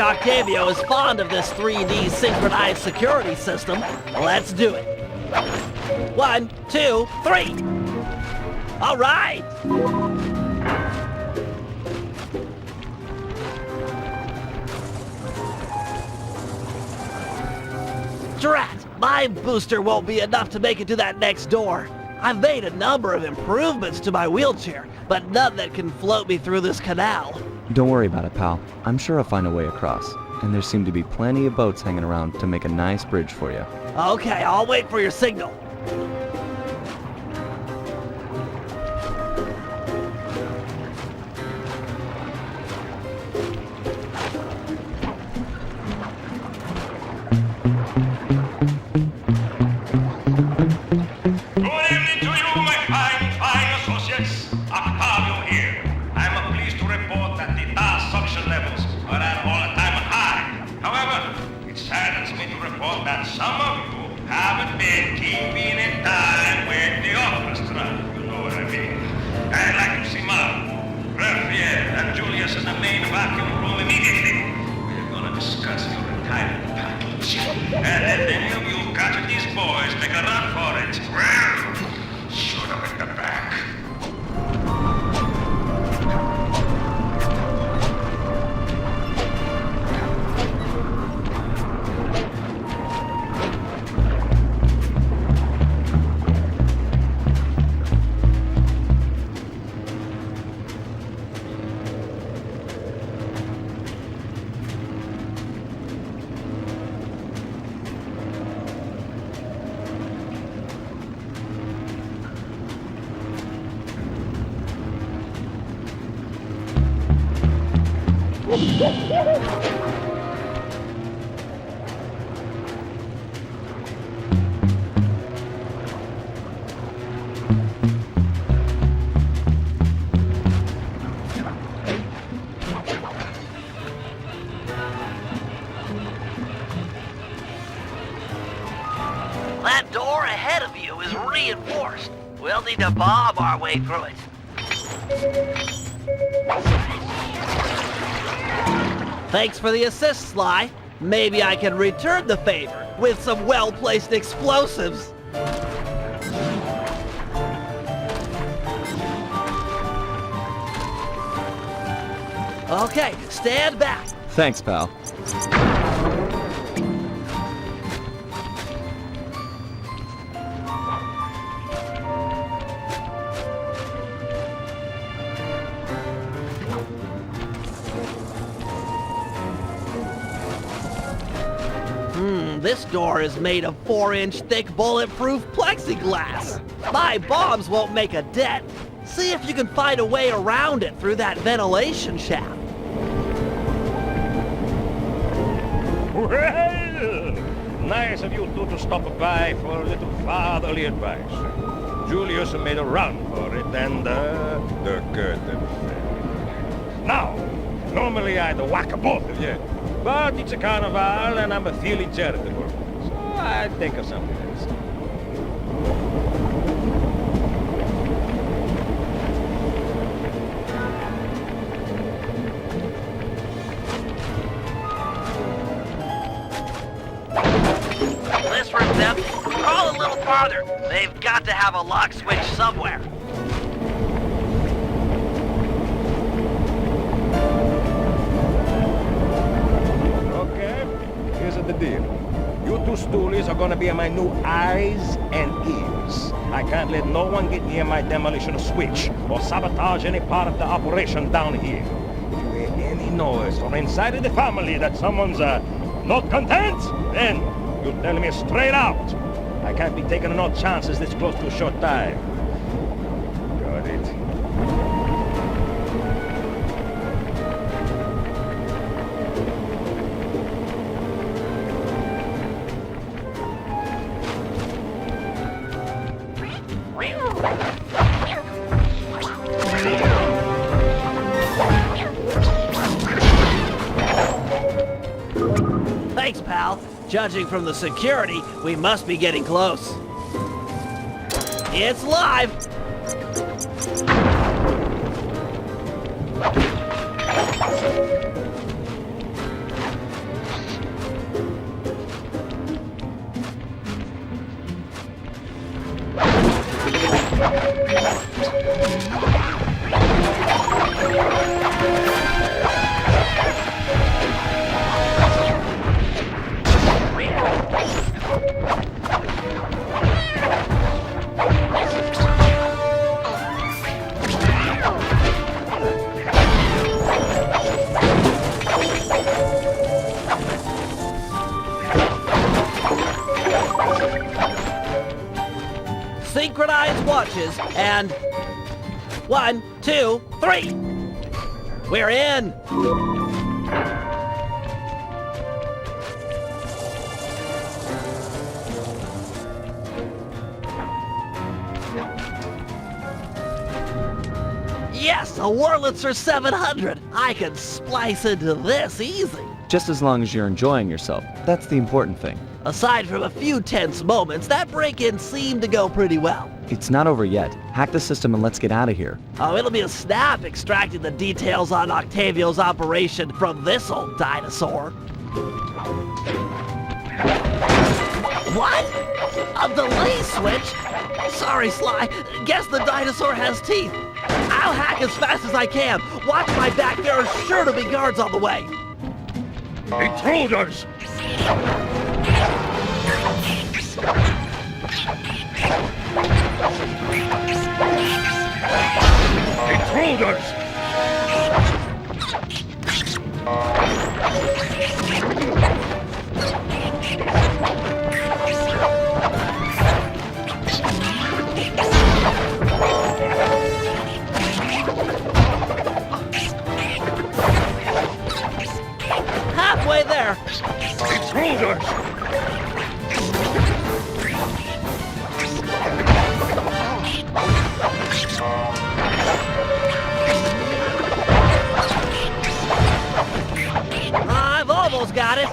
Octavio is fond of this 3D synchronized security system. Let's do it. 1, 2, 3. All right. Drat, my booster won't be enough to make it to that next door. I've made a number of improvements to my wheelchair, but none that can float me through this canal. Don't worry about it, pal. I'm sure I'll find a way across. And there seem to be plenty of boats hanging around to make a nice bridge for you. Okay, I'll wait for your signal. Good evening to you, my fine associates. Octavio here. I'm pleased to report that the tar suction levels are at all-time high. However, it saddens me to report that some of you haven't been keeping in time with the orchestra. You know what I mean. I'd like to see Mark, Raphael, and Julius in the main vacuum room immediately. We're gonna discuss your retirement package. And if any of you catch these boys, take a run for it. Well, shoot them in the back. That door ahead of you is reinforced. We'll need to bomb our way through it. Thanks for the assist, Sly. Maybe I can return the favor with some well-placed explosives. Okay, stand back. Thanks, pal. This door is made of 4-inch thick bulletproof plexiglass. My bombs won't make a dent. See if you can find a way around it through that ventilation shaft. Well, nice of you two to stop by for a little fatherly advice. Julius made a run for it, and the curtain fell. Now, normally I'd whack both of you, but it's a carnival and I'm feeling charitable, so I'd think of something else. This room's empty. Crawl a little farther. They've got to have a lock switch somewhere. Okay, here's the deal. You two stoolies are gonna be my new eyes and ears. I can't let no one get near my demolition switch or sabotage any part of the operation down here. If you hear any noise from inside of the family that someone's not content, then you tell me straight out. I can't be taking no chances this close to a short time. Got it. Thanks, pal. Judging from the security, we must be getting close. It's live! switches, and 1, 2, 3. We're in. Yes, a Wurlitzer 700. I can splice into this easy. Just as long as you're enjoying yourself. That's the important thing. Aside from a few tense moments, that break-in seemed to go pretty well. It's not over yet. Hack the system and let's get out of here. Oh, it'll be a snap extracting the details on Octavio's operation from this old dinosaur. What? A delay switch? Sorry, Sly. Guess the dinosaur has teeth. I'll hack as fast as I can. Watch my back. There are sure to be guards on the way. Intruders! Intruders! Halfway there. Intruders! I've almost got it.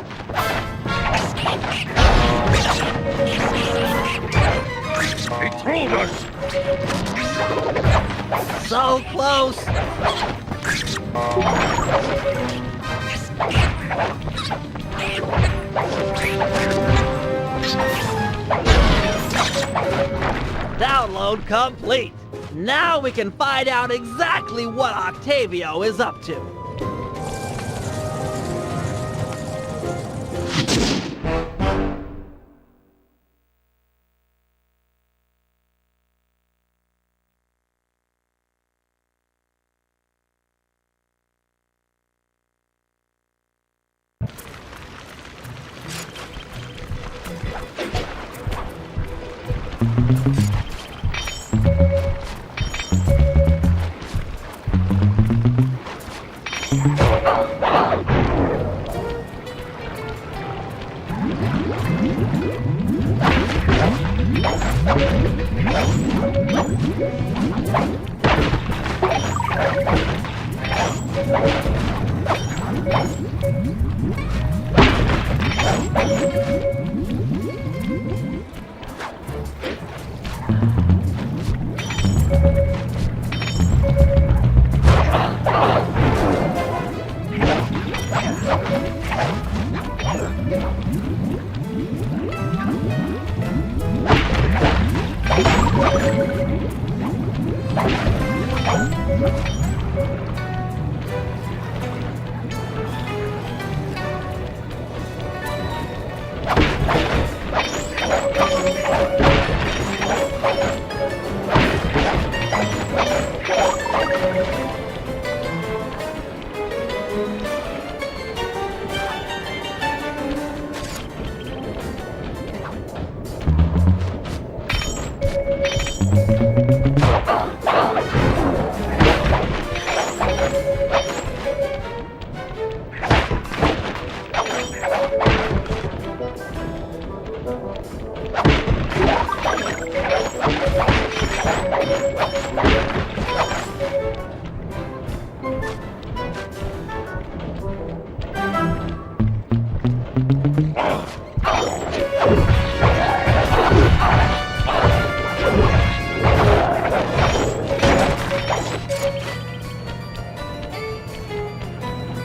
Intruders! So close. Download complete. Now we can find out exactly what Octavio is up to.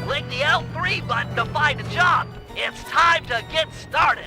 Click the L3 button to find a job. It's time to get started.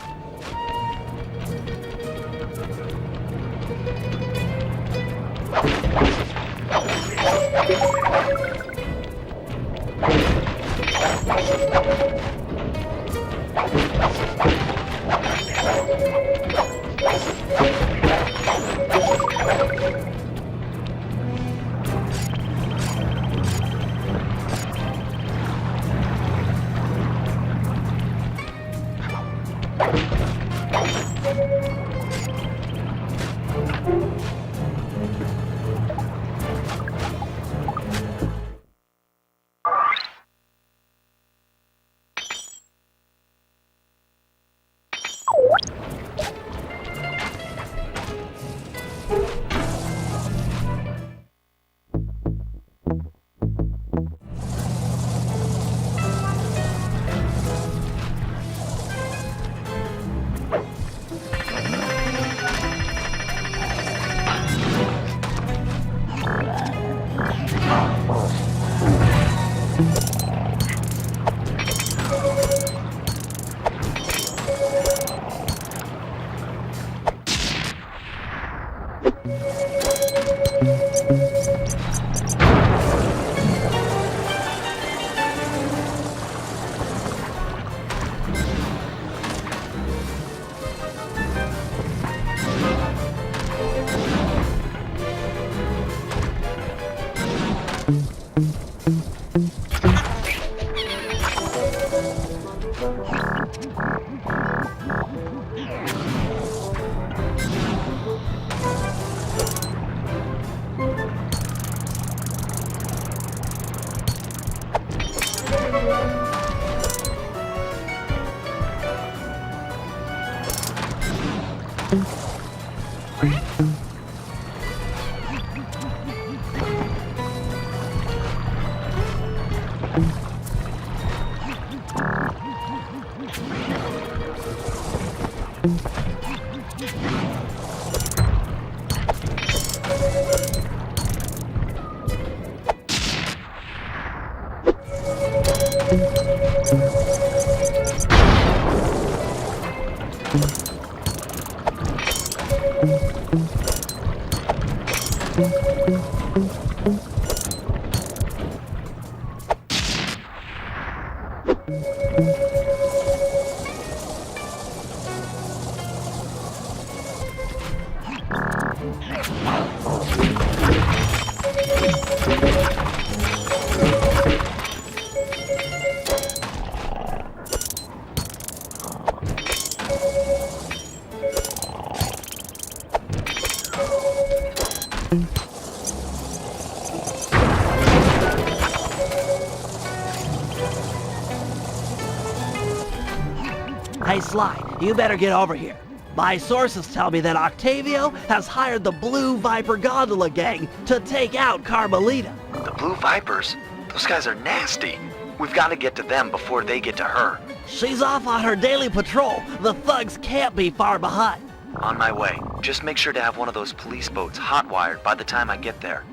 Hey, Sly, you better get over here. My sources tell me that Octavio has hired the Blue Viper Gondola gang to take out Carmelita. The Blue Vipers? Those guys are nasty. We've got to get to them before they get to her. She's off on her daily patrol. The thugs can't be far behind. On my way. Just make sure to have one of those police boats hot-wired by the time I get there.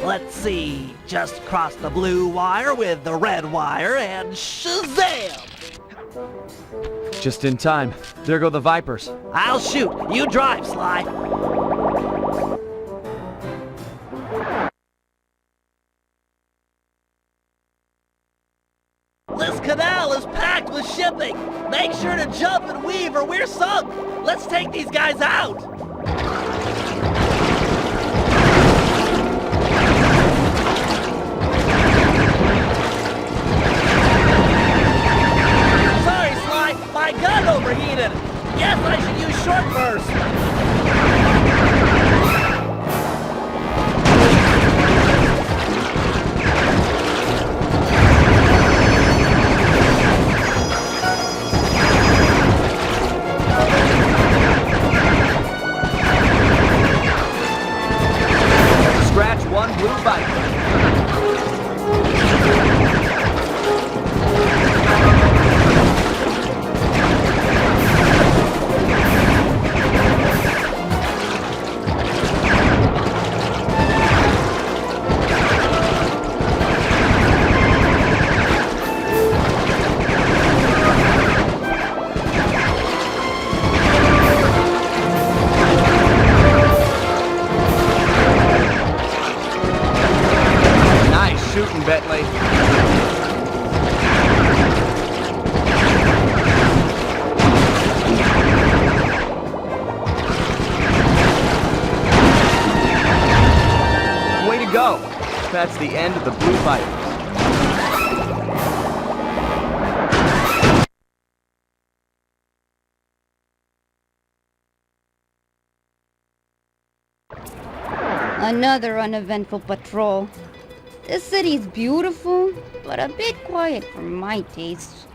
Let's see. Just cross the blue wire with the red wire and shazam! Just in time. There go the Vipers. I'll shoot. You drive, Sly. This canal is packed with shipping. Make sure to jump and weave or we're sunk. Let's take these guys out. Sorry, Sly. My gun overheated. Guess I should use short burst. Scratch one Blue Viper. Nice shooting, Bentley. Way to go. That's the end of the Blue Vipers. Another uneventful patrol. This city's beautiful, but a bit quiet for my taste.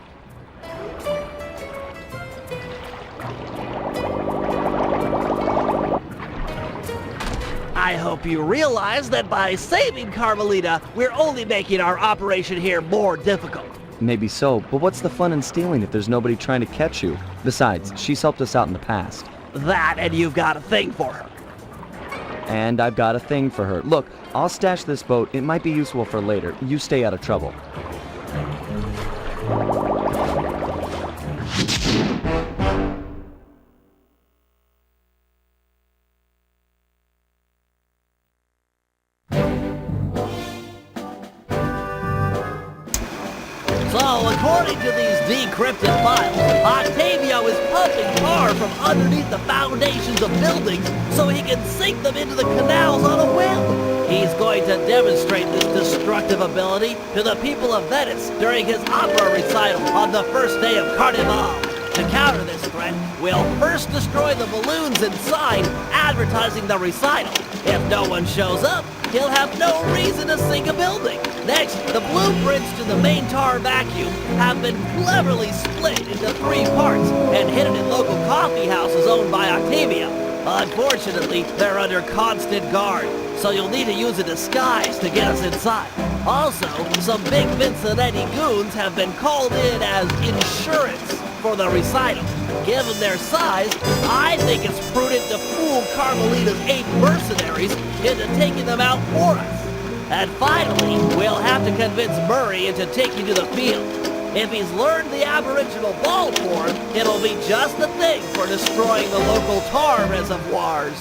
I hope you realize that by saving Carmelita, we're only making our operation here more difficult. Maybe so, but what's the fun in stealing if there's nobody trying to catch you? Besides, she's helped us out in the past. That and you've got a thing for her. And I've got a thing for her. Look, I'll stash this boat. It might be useful for later. You stay out of trouble. So, according to these decrypted files, Octavio is pumping tar from underneath the foundations of buildings so he can sink them into the canals on a whim. He's going to demonstrate this destructive ability to the people of Venice during his opera recital on the first day of Carnival. To counter this threat, we'll first destroy the balloons inside, advertising the recital. If no one shows up, he'll have no reason to sink a building. Next, the blueprints to the main tar vacuum have been cleverly split into 3 parts and hidden in local coffee houses owned by Octavio. Unfortunately, they're under constant guard, so you'll need to use a disguise to get us inside. Also, some big Vincenetti goons have been called in as insurance for the recital. Given their size, I think it's prudent to fool Carmelita's 8 mercenaries into taking them out for us. And finally, we'll have to convince Murray into taking to the field. If he's learned the aboriginal ball form, it'll be just the thing for destroying the local tar reservoirs.